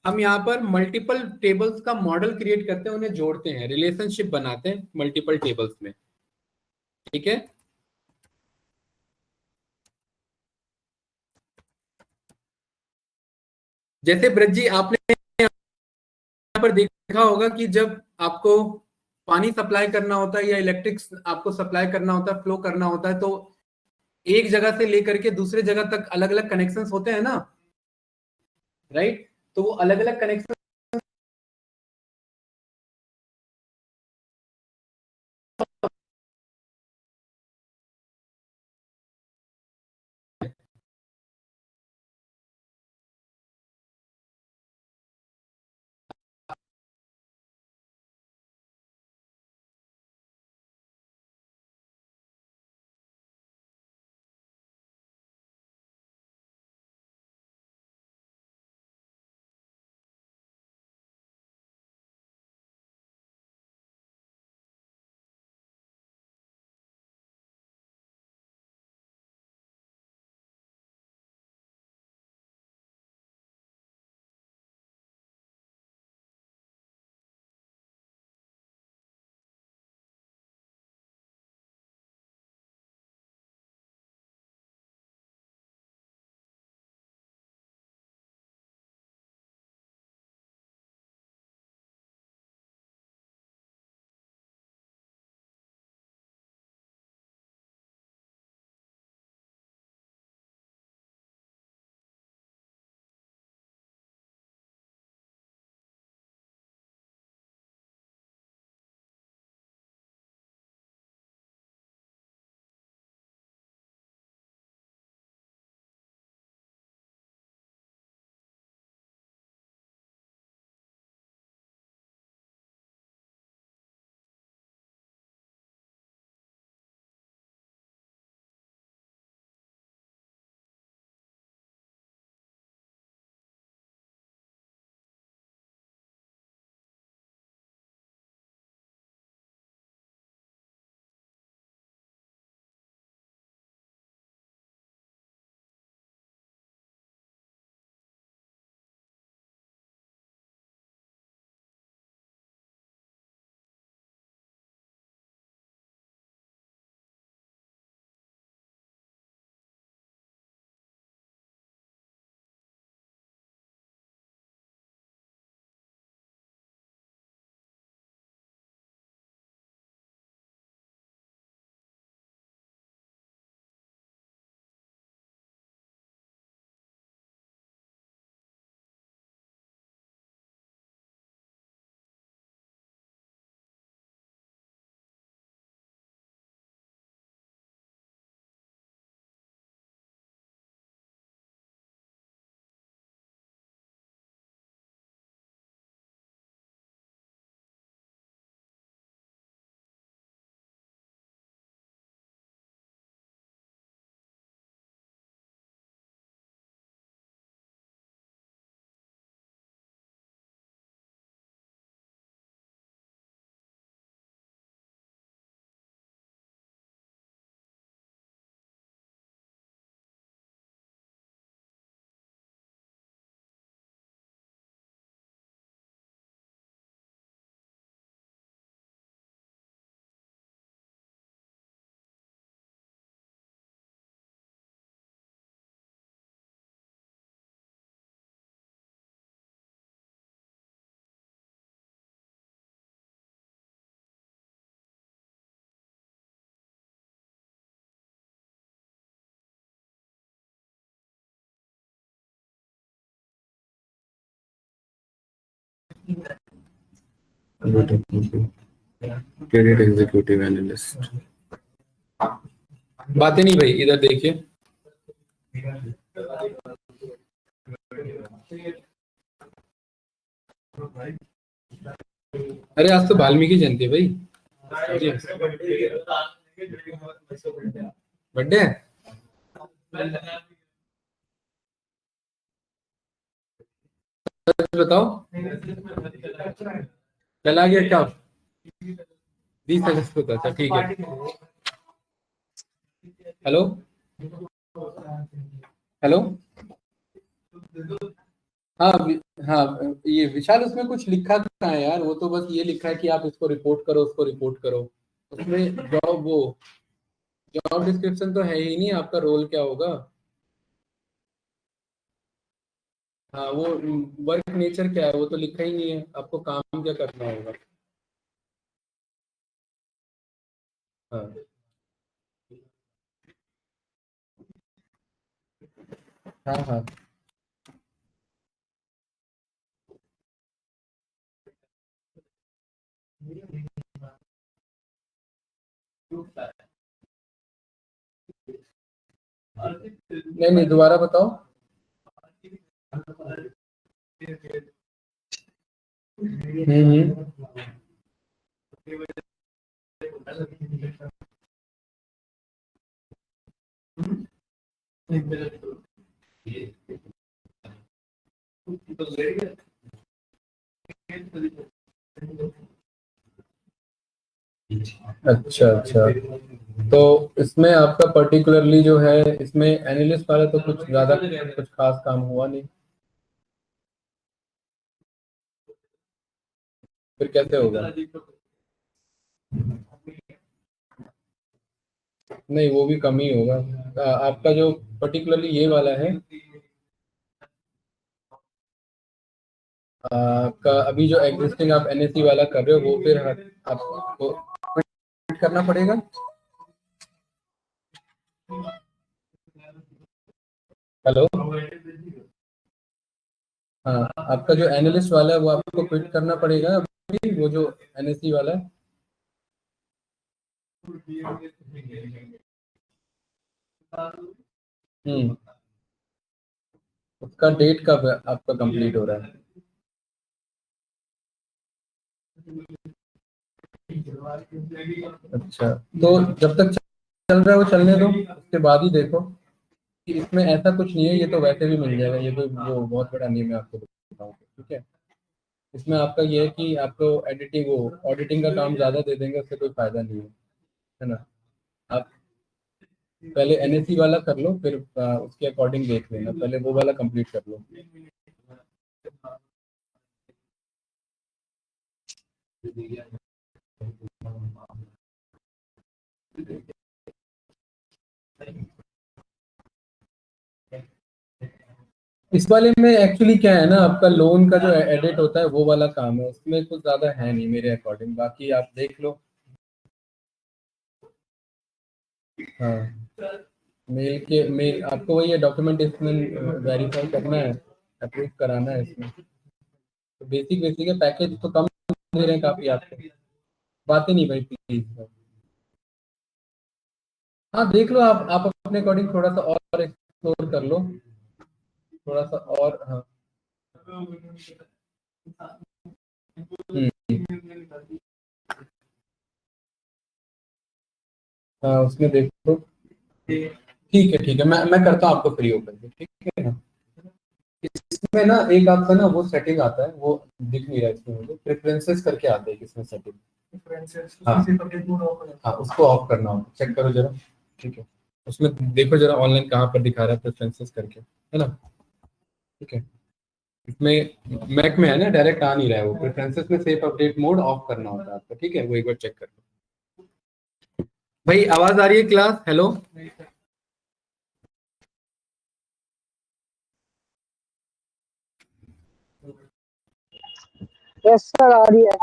हम यहाँ पर मल्टीपल टेबल्स का मॉडल क्रिएट करते हैं, उन्हें जोड़ते हैं, रिलेशनशिप बनाते हैं मल्टीपल टेबल्स में, ठीक है। जैसे ब्रज जी आपने यहाँ पर देखा होगा कि जब आपको पानी सप्लाई करना होता है या इलेक्ट्रिक आपको सप्लाई करना होता है, फ्लो करना होता है, तो एक जगह से लेकर के दूसरे जगह तक अलग अलग कनेक्शंस होते हैं ना, राइट? तो वो अलग अलग कनेक्शन क्रेडिट एग्जीक्यूटिव एनालिस्ट, बातें नहीं भाई, इधर देखिए। अरे आज तो वाल्मीकि जयंती है भाई, बर्थडे है। सच बताओ, चला गया क्या? 20 अगस्त को था, अच्छा ठीक है। हेलो हेलो, हाँ हाँ, ये विशाल उसमें कुछ लिखा था यार, वो तो बस ये लिखा है कि आप इसको रिपोर्ट करो, उसको रिपोर्ट करो। उसमें जॉब डिस्क्रिप्शन तो है ही नहीं, आपका रोल क्या होगा। हाँ वो वर्क नेचर क्या है वो तो लिखा ही नहीं है, आपको काम क्या करना होगा। हाँ हाँ हाँ, नहीं नहीं, दोबारा बताओ। हम्म। अच्छा अच्छा, तो इसमें आपका पर्टिकुलरली जो है, इसमें एनालिस्ट वाला तो कुछ ज्यादा कुछ खास काम हुआ नहीं, फिर कैसे होगा? नहीं वो भी कम ही होगा। आपका जो पर्टिकुलरली ये वाला है, का अभी जो एग्जिस्टिंग आप एनएससी वाला कर रहे हो, वो फिर आपको quit करना पड़ेगा। हेलो, हाँ आपका जो एनालिस्ट वाला है वो आपको क्विट करना पड़ेगा अभी, वो जो एनएससी वाला है। हम्म, उसका डेट कब है आपका कंप्लीट हो रहा है? अच्छा, तो जब तक चल रहा है वो चलने दो, उसके बाद ही देखो। कि इसमें ऐसा कुछ नहीं है, ये तो वैसे भी मिल जाएगा, ये कोई वो बहुत बड़ा नहीं है, मैं आपको बताऊँ, ठीक है। इसमें आपका ये है कि आपको एडिटिंग वो ऑडिटिंग का काम ज्यादा दे देंगे, उससे कोई फायदा नहीं है ना। आप पहले एनएससी वाला कर लो, फिर उसके अकॉर्डिंग देख लेना, पहले वो वाला कंप्लीट कर लो। इस वाले में एक्चुअली क्या है ना, आपका लोन का जो एडिट होता है वो वाला काम है, उसमें कुछ ज्यादा है नहीं मेरे अकॉर्डिंग, बाकी आप देख लो। हाँ, मेल आपको वही डॉक्यूमेंटेशन वेरीफाई करना है, अप्रूव कराना है इसमें। तो बेसिक बेसिक है, पैकेज तो कम दे रहे हैं काफी आपको। बातें नहीं भाई प्लीज। हाँ देख लो, आप अपने अकॉर्डिंग थोड़ा सा और एक्सप्लोर कर लो, थोड़ा सा और। हाँ हम्म, हाँ उसमें देखो। ठीक है, मैं करता हूँ आपको फ्री होकर के, ठीक है ना। इसमें ना एक आपका ना वो सेटिंग आता है, वो दिख नहीं रहा है इसमें, मुझे प्रेफरेंसेस करके आता है किसमें सेटिंग। हाँ हाँ, उसको ऑफ करना होगा, चेक करो जरा, ठीक है। उसमें देखो जरा ऑनलाइन कहाँ पर दिखा रहा है प्रेफरेंसेस करके, है ना। ठीक है, इसमें मैक में है ना, डायरेक्ट आ नहीं रहा है वो, प्रेफरेंसेस में सेफ अपडेट मोड ऑफ करना होता है आपका, ठीक है, वो एक बार चेक कर लो। भाई आवाज आ रही है क्लास? हेलो, यस सर, आ रही है।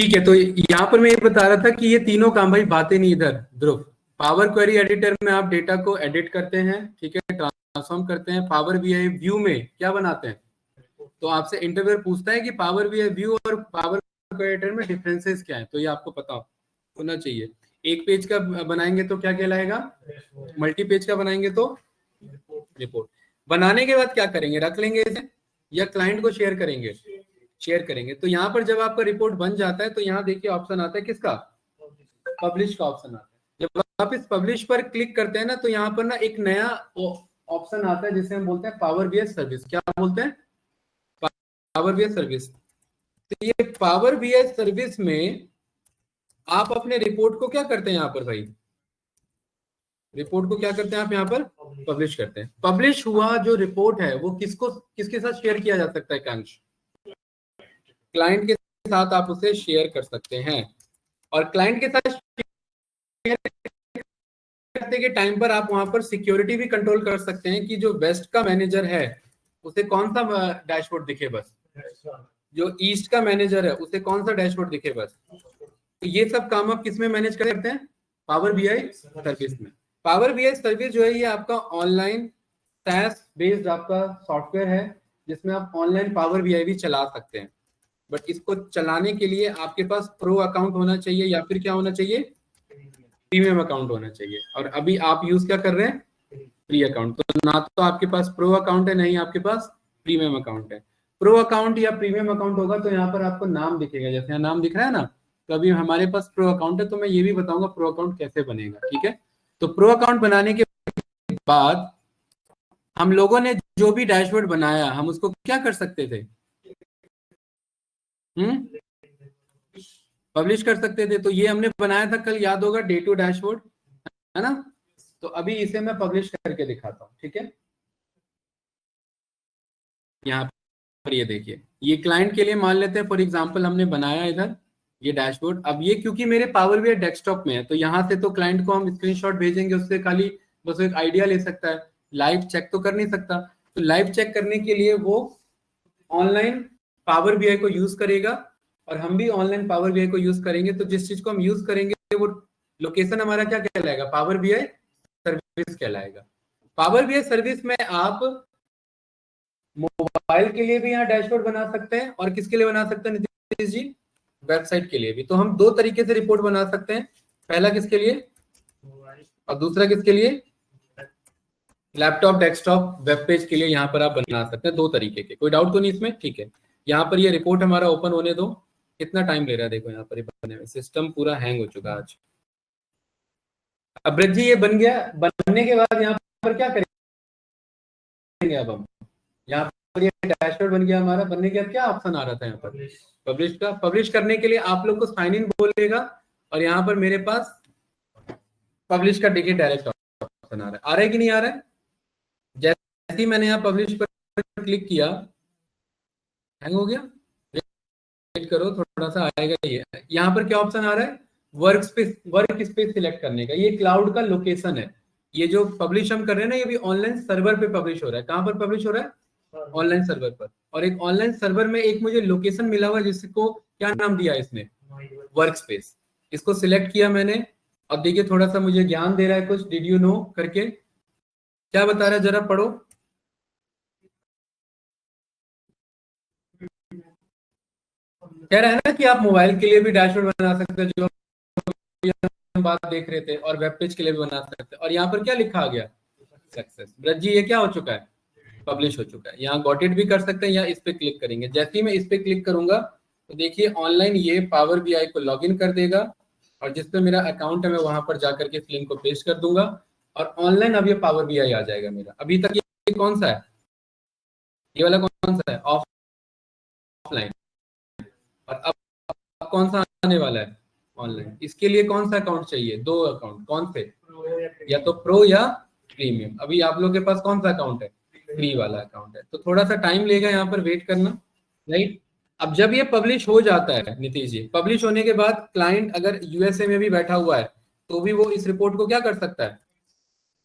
ठीक है, तो यहाँ पर मैं ये बता रहा था कि ये तीनों काम भाई बातें नहीं इधर ध्रुव। पावर क्वेरी एडिटर में आप डेटा को एडिट करते हैं, ठीक है, ट्रांसफॉर्म करते हैं। पावर बीआई व्यू में क्या बनाते हैं? तो आपसे इंटरव्यूअर पूछता है कि पावर बीआई व्यू और पावर क्वेरी एडिटर में डिफरेंसेस क्या है, तो ये आपको पता होना चाहिए। एक पेज का बनाएंगे तो क्या कहलाएगा? मल्टी पेज का बनाएंगे तो रिपोर्ट। बनाने के बाद क्या करेंगे? रख लेंगे इसे या क्लाइंट को शेयर करेंगे? शेयर करेंगे। तो यहाँ पर जब आपका रिपोर्ट बन जाता है तो यहाँ देखिए ऑप्शन आता है किसका? पब्लिश का ऑप्शन आता है। जब आप इस पब्लिश पर क्लिक करते हैं ना तो यहाँ पर ना एक नया ऑप्शन आता है जिसे हम बोलते हैं पावर बीआई सर्विस। क्या बोलते हैं? Power BI service. तो ये पावर बीआई सर्विस में आप अपने रिपोर्ट को क्या करते हैं यहाँ पर भाई? रिपोर्ट को क्या करते हैं आप यहाँ पर? पब्लिश करते हैं। पब्लिश हुआ जो रिपोर्ट है वो किसके साथ शेयर किया जा सकता है? कांश क्लाइंट के साथ आप उसे शेयर कर सकते हैं। और क्लाइंट के साथ शेयर करते के टाइम पर आप वहां पर सिक्योरिटी भी कंट्रोल कर सकते हैं कि जो वेस्ट का मैनेजर है उसे कौन सा डैशबोर्ड दिखे बस, जो ईस्ट का मैनेजर है उसे कौन सा डैशबोर्ड दिखे बस। तो ये सब काम आप किस में मैनेज कर सकते हैं? पावर बीआई सर्विस में। पावर बीआई सर्विस जो है ये आपका ऑनलाइन SaaS बेस्ड आपका सॉफ्टवेयर है जिसमें आप ऑनलाइन पावर बीआई भी चला सकते हैं। बट इसको चलाने के लिए आपके पास प्रो अकाउंट होना चाहिए या फिर क्या होना चाहिए? प्रीमियम अकाउंट होना चाहिए। और अभी आप यूज क्या कर रहे हैं? Free account. तो ना तो आपके पास प्रो अकाउंट है, नहीं आपके पास प्रीमियम अकाउंट है। प्रो अकाउंट या प्रीमियम अकाउंट होगा तो यहाँ पर आपको नाम दिखेगा, जैसे यहाँ नाम दिख रहा है ना। तो अभी हमारे पास प्रो अकाउंट है तो मैं ये भी बताऊंगा प्रो अकाउंट कैसे बनेगा, ठीक है। तो प्रो अकाउंट बनाने के बाद हम लोगों ने जो भी डैशबोर्ड बनाया हम उसको क्या कर सकते थे? पब्लिश कर सकते थे। तो ये हमने बनाया था कल, याद होगा, डे टू डैशबोर्ड, है ना। तो अभी इसे मैं पब्लिश करके दिखाता हूँ, ठीक है। यहाँ पर ये देखिए, ये क्लाइंट के लिए मान लेते हैं फॉर एग्जांपल हमने बनाया इधर ये डैशबोर्ड। अब ये क्योंकि मेरे पावर बीआई डेस्कटॉप में है तो यहाँ से तो क्लाइंट को हम स्क्रीनशॉट भेजेंगे, उससे खाली बस एक आइडिया ले सकता है, लाइव चेक तो कर नहीं सकता। तो लाइव चेक करने के लिए वो ऑनलाइन पावर बीआई को यूज करेगा और हम भी ऑनलाइन पावर बीआई को यूज करेंगे। तो जिस चीज को हम यूज करेंगे वो लोकेशन हमारा क्या कहलाएगा? पावर बीआई सर्विस कहलाएगा। पावर बीआई सर्विस में आप मोबाइल के लिए भी यहाँ डैशबोर्ड बना सकते हैं और किसके लिए बना सकते हैं नीतीश जी? वेबसाइट के लिए भी। तो हम दो तरीके से रिपोर्ट बना सकते हैं, पहला किसके लिए और दूसरा किसके लिए? लैपटॉप, डेस्कटॉप, वेब पेज के लिए यहाँ पर आप बना सकते हैं, दो तरीके के। कोई डाउट तो नहीं इसमें? ठीक है। यहाँ पर ये रिपोर्ट हमारा ओपन होने दो। कितना टाइम ले रहा है देखो, यहाँ पर बनने में सिस्टम पूरा हैंग हो चुका आज। अब ब्रज जी ये बन गया, बनने के बाद यहाँ पर क्या करेंगे? अब हम यहाँ पर ये डैशबोर्ड बन गया हमारा। बनने के बाद क्या ऑप्शन आ रहा था यहाँ पर? पब्लिश का। पब्लिश करने के लिए आप लोग को साइन इन बोलेगा और यहाँ पर मेरे पास पब्लिश का देखिए डायरेक्ट ऑप्शन आ रहा है कि नहीं आ रहा है? जैसे ही मैंने यहाँ पब्लिश पर क्लिक किया, हैंग हो गया, वेट करो थोड़ा सा आएगा। ये यहाँ पर क्या ऑप्शन आ रहा है? वर्क स्पेस सिलेक्ट करने का। ये क्लाउड का लोकेशन है। ये जो पब्लिश हम कर रहे हैं ना ये भी ऑनलाइन सर्वर पे पब्लिश हो रहा है। कहाँ पर पब्लिश हो रहा है? ऑनलाइन सर्वर पर। और एक ऑनलाइन सर्वर में एक मुझे लोकेशन मिला हुआ जिसको क्या नाम दिया है इसने? Work space. इसको सिलेक्ट किया मैंने और देखिए थोड़ा सा मुझे ज्ञान दे रहा है कुछ, डिड यू नो करके। क्या बता रहा है जरा पढ़ो। कह रहा है ना कि आप मोबाइल के लिए भी डैशबोर्ड बना सकते हैं जो हम बात देख रहे थे, और वेब पेज के लिए भी बना सकते हैं। और यहाँ पर क्या लिखा आ गया? सक्सेस। ब्रज जी ये क्या हो चुका है? पब्लिश हो चुका है। यहाँ गॉट इट भी कर सकते हैं या इस पे क्लिक करेंगे। जैसे ही मैं इस पे क्लिक करूंगा तो देखिए ऑनलाइन ये पावर बीआई को लॉगिन कर देगा और जिसपे मेरा अकाउंट है मैं वहां पर जाकर के इस लिंक को पेस्ट कर दूंगा और ऑनलाइन अब ये पावर बीआई आ जाएगा मेरा। अभी तक ये कौन सा है? ये वाला कौन सा है? ऑफलाइन। और अब कौन सा आने वाला है? ऑनलाइन। इसके लिए कौन सा अकाउंट चाहिए? दो अकाउंट। कौन से? या तो प्रो या प्रीमियम। अभी आप लोग के पास कौन सा अकाउंट है? फ्री वाला अकाउंट है। तो थोड़ा सा टाइम लेगा यहाँ पर वेट करना, राइट। अब जब ये पब्लिश हो जाता है नीतीश जी, पब्लिश होने के बाद क्लाइंट अगर यूएसए में भी बैठा हुआ है तो भी वो इस रिपोर्ट को क्या कर सकता है?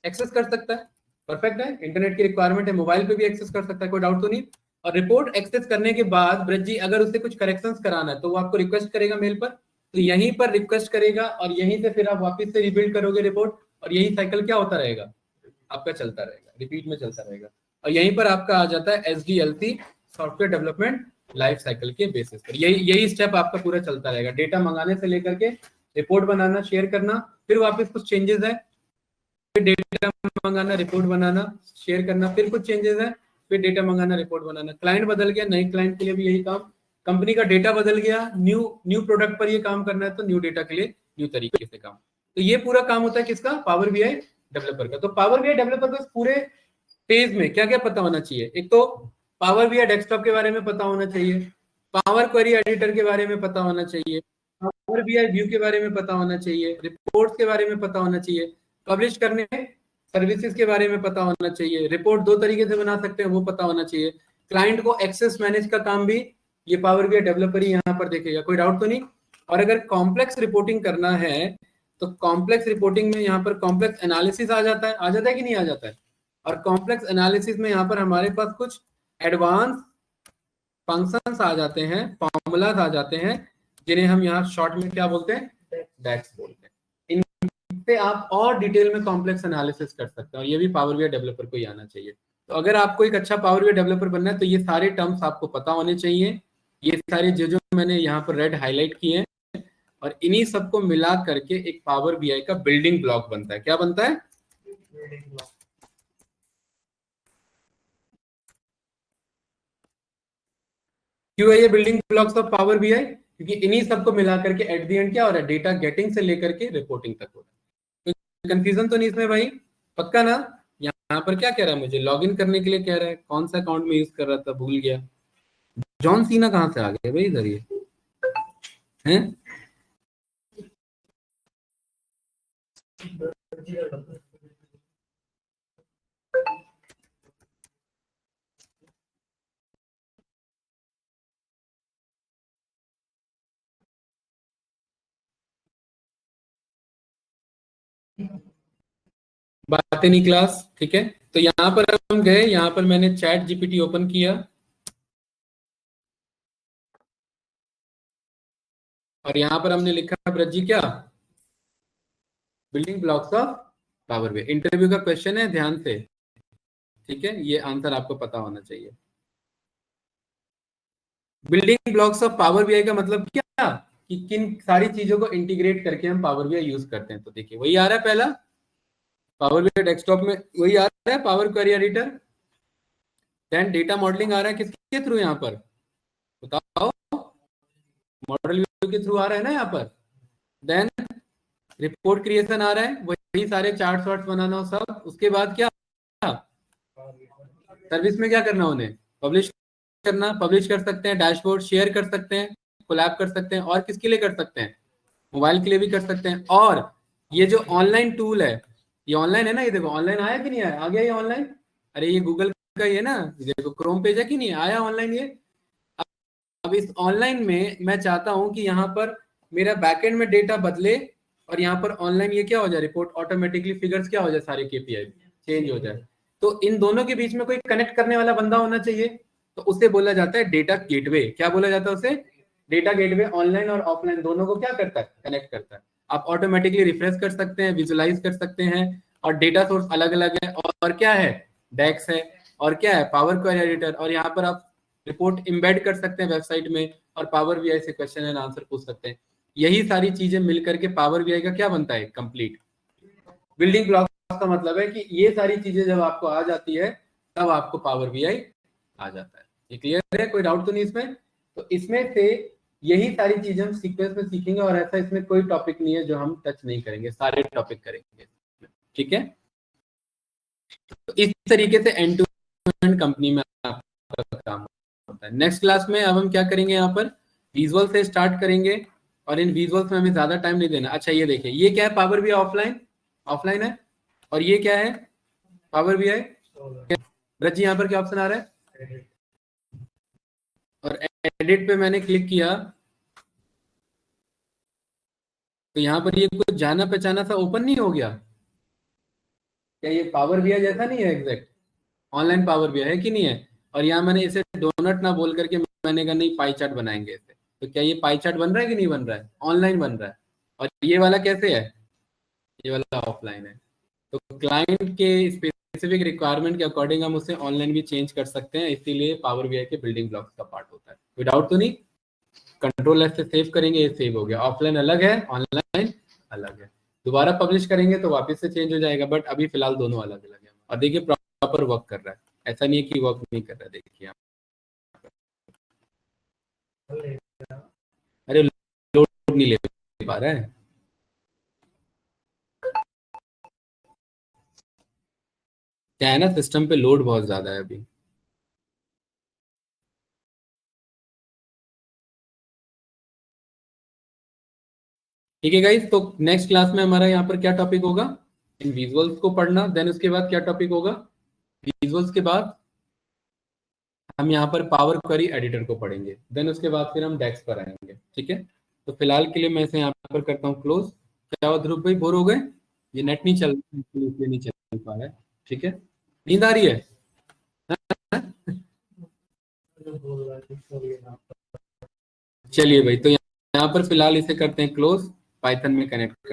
एक्सेस कर सकता है। परफेक्ट है। इंटरनेट की रिक्वायरमेंट है, मोबाइल पे भी एक्सेस कर सकता है, कोई डाउट तो नहीं। और रिपोर्ट एक्सेस करने के बाद ब्रज जी अगर उसे कुछ करेक्शंस कराना है तो वो आपको रिक्वेस्ट करेगा मेल पर, तो यहीं पर रिक्वेस्ट करेगा और यहीं से फिर आप वापस से रिबिल्ड करोगे रिपोर्ट, और यही साइकिल क्या होता रहेगा आपका, चलता रहेगा, रिपीट में चलता रहेगा। और यहीं पर आपका आ जाता है SDLC, software development life cycle के बेसिस पर यही स्टेप आपका पूरा चलता रहेगा। डेटा मंगाने से लेकर के रिपोर्ट बनाना, शेयर करना, फिर वापस कुछ चेंजेस है, फिर डेटा मंगाना, रिपोर्ट बनाना, शेयर करना, फिर कुछ चेंजेस है, फिर डेटा मंगाना, रिपोर्ट बनाना। क्लाइंट बदल गया, नए क्लाइंट के लिए भी यही काम, कंपनी का डेटा बदल गया, न्यू प्रोडक्ट पर ये काम करना है तो न्यू डेटा के लिए न्यू तरीके से काम। तो ये पूरा काम होता है किसका, पावर बीआई डेवलपर का। तो पावर बीआई डेवलपर को इस पूरे पेज में क्या क्या पता होना चाहिए, एक तो पावर बीआई डेस्कटॉप के बारे में पता होना चाहिए, पावर क्वेरी एडिटर के बारे में पता होना चाहिए, पावर बीआई व्यू के बारे में पता होना चाहिए, रिपोर्ट के बारे में पता होना चाहिए, पब्लिश करने सर्विसेज के बारे में पता होना चाहिए, रिपोर्ट 2 तरीके से बना सकते हैं वो पता होना चाहिए, क्लाइंट को एक्सेस मैनेज का काम भी ये पावर बीआई डेवलपर ही यहाँ पर देखेगा, कोई डाउट तो नहीं। और अगर कॉम्प्लेक्स रिपोर्टिंग करना है तो कॉम्प्लेक्स रिपोर्टिंग में यहाँ पर कॉम्प्लेक्स एनालिसिस आ जाता है कि नहीं आ जाता है। और कॉम्प्लेक्स एनालिसिस में यहाँ पर हमारे पास कुछ एडवांस फंक्शंस आ जाते हैं, फॉर्मूलाज आ जाते हैं, जिन्हें हम यहाँ शॉर्ट में क्या बोलते हैं, डेक्स बोलते हैं। इनसे आप और डिटेल में कॉम्प्लेक्स एनालिसिस कर सकते हैं, और ये भी पावर बीआई डेवलपर को ही आना चाहिए। तो अगर आपको एक अच्छा पावर बीआई डेवलपर बनना है तो ये सारे टर्म्स आपको पता होने चाहिए, ये सारे जो मैंने यहाँ पर रेड हाईलाइट किए हैं, और इन्हीं सबको मिला करके एक पावर बीआई का बिल्डिंग ब्लॉक बनता है। क्या बनता है, क्यों है ये building blocks of power BI, क्योंकि इन्हीं सबको मिला करके एट द एंड क्या हो रहा है, डेटा गेटिंग से लेकर के रिपोर्टिंग तक हो रहा है। तो कंफ्यूजन तो नहीं इसमें भाई, पक्का ना। यहाँ पर क्या कह रहा है, मुझे लॉगिन करने के लिए कह रहा है, कौन सा अकाउंट में यूज कर रहा था भूल गया। जॉन सीना कहाँ से आ गया भाई इधर, ये हैं बातें नहीं क्लास, ठीक है। तो यहाँ पर हम गए, यहाँ पर मैंने चैट जीपीटी ओपन किया और यहाँ पर हमने लिखा ब्रज जी क्या, building blocks of power BI. Interview का क्वेश्चन है, ध्यान से, ठीक है, ये आंसर आपको पता होना चाहिए। Building blocks of power BI का मतलब क्या, कि किन सारी चीजों को इंटीग्रेट करके हम पावर बीआई यूज करते हैं। तो देखिए वही आ रहा है, पहला पावर बीआई डेस्कटॉप में वही आ रहा है, Power Query Editor. Then data modelling आ रहा है किसके थ्रू, यहाँ पर बताओ, मॉडल व्यू के थ्रू आ रहा है ना यहाँ पर। देन रिपोर्ट क्रिएशन आ रहा है, वही सारे चार्ट वार्ट बनाना हो सब। उसके बाद क्या, सर्विस में क्या करना, उन्हें पब्लिश करना, पब्लिश कर सकते हैं, डैशबोर्ड शेयर कर सकते हैं, कोलैब कर सकते हैं, और किसके लिए कर सकते हैं, मोबाइल के लिए भी कर सकते हैं। और ये जो ऑनलाइन टूल है, ये ऑनलाइन है ना, ये देखो ऑनलाइन आया कि नहीं आया, आ गया ये ऑनलाइन। अरे ये गूगल का ही है ना, देखो क्रोम पेज है कि नहीं आया ऑनलाइन ये। अब इस ऑनलाइन में मैं चाहता हूं कि यहाँ पर मेरा बैकएंड में डेटा बदले और यहाँ पर ऑनलाइन ये क्या हो जाए, रिपोर्ट ऑटोमेटिकली फिगर्स क्या हो जाए, सारे केपीआई चेंज हो जाए। तो इन दोनों के बीच में कोई कनेक्ट करने वाला बंदा होना चाहिए, तो उसे बोला जाता है डेटा गेटवे। क्या बोला जाता है उसे, डेटा गेटवे। ऑनलाइन और ऑफलाइन दोनों को क्या करता है, कनेक्ट करता है। आप ऑटोमेटिकली रिफ्रेश कर सकते हैं, विजुलाइज कर सकते हैं, और डेटा सोर्स अलग अलग है, और क्या है, डेक्स है, और क्या है, पावर क्वेरी एडिटर। और यहाँ पर आप रिपोर्ट इम्बेड कर सकते हैं वेबसाइट में, और पावर बीआई से क्वेश्चन एंड आंसर पूछ सकते हैं। यही सारी चीजें मिलकर के पावर बीआई का क्या बनता है, कंप्लीट बिल्डिंग ब्लॉक। का मतलब है कि ये सारी चीजें जब आपको आ जाती है तब आपको पावर बीआई आ जाता है। ये क्लियर है, कोई डाउट तो नहीं इसमें। तो इसमें से यही सारी चीजें हम सीक्वेंस में सीखेंगे, और ऐसा इसमें कोई टॉपिक नहीं है जो हम टच नहीं करेंगे, सारे टॉपिक करेंगे, ठीक है। तो इस तरीके से एंड टू एंड कंपनी में आपका काम होता है। नेक्स्ट क्लास में अब हम क्या करेंगे, यहाँ पर विजुअल से स्टार्ट करेंगे, और इन विजुअल्स में हमें ज्यादा टाइम नहीं देना। अच्छा ये देखिए, ये क्या है, पावर बीआई ऑफलाइन है, और ये क्या है, पावर बीआई। ब्रज जी यहाँ पर क्या ऑप्शन आ रहा है, और एडिट पे मैंने क्लिक किया तो यहाँ पर ये कुछ जाना पहचाना सा ओपन नहीं हो गया क्या, ये पावर बीआई जैसा नहीं है एग्जैक्ट, ऑनलाइन पावर बीआई है कि नहीं है। और यहाँ मैंने इसे डोनट ना बोल करके मैंने कहा नहीं पाई चार्ट बनाएंगे इसे। तो क्या ये पाई चार्ट बन रहा है कि नहीं बन रहा है? ऑनलाइन बन रहा है। और ये वाला कैसे है? ये वाला ऑफलाइन है। तो क्लाइंट के स्पेसिफिक रिक्वायरमेंट के अकॉर्डिंग हम उसे ऑनलाइन भी चेंज कर सकते हैं, इसीलिए पावर बीआई के बिल्डिंग ब्लॉक्स का पार्ट होता है। विदाउट तो नहीं, कंट्रोल एस से सेव करेंगे, ये सेव हो गया। ऑफलाइन अलग है, ऑनलाइन अलग है। दोबारा पब्लिश करेंगे तो वापस से चेंज हो जाएगा, बट अभी फिलहाल दोनों अलग अलग है। और देखिए प्रॉपर वर्क कर रहा है, ऐसा नहीं है कि वर्क नहीं कर रहा है। देखिए अरे लोड नहीं ले पा रहा है। क्या है ना, सिस्टम पे लोड बहुत ज्यादा है अभी। ठीक है गाइस, तो नेक्स्ट क्लास में हमारा यहाँ पर क्या टॉपिक होगा? इन विजुअल्स को पढ़ना। देन उसके बाद क्या टॉपिक होगा? विजुअल्स के बाद हम यहाँ पर पावर क्वेरी एडिटर को पढ़ेंगे। देन उसके बाद फिर हम डेस्क पर आएंगे। ठीक है, तो फिलहाल के लिए मैं इसे यहाँ पर करता हूँ क्लोज। क्या हुआ ध्रुव भाई, बोर हो गए? ये नेट नहीं चल इसलिए नहीं चल पा रहा है। ठीक है, नींद आ रही है? चलिए भाई, तो यहाँ पर फिलहाल इसे करते हैं क्लोज, पाइथन में कनेक्ट कर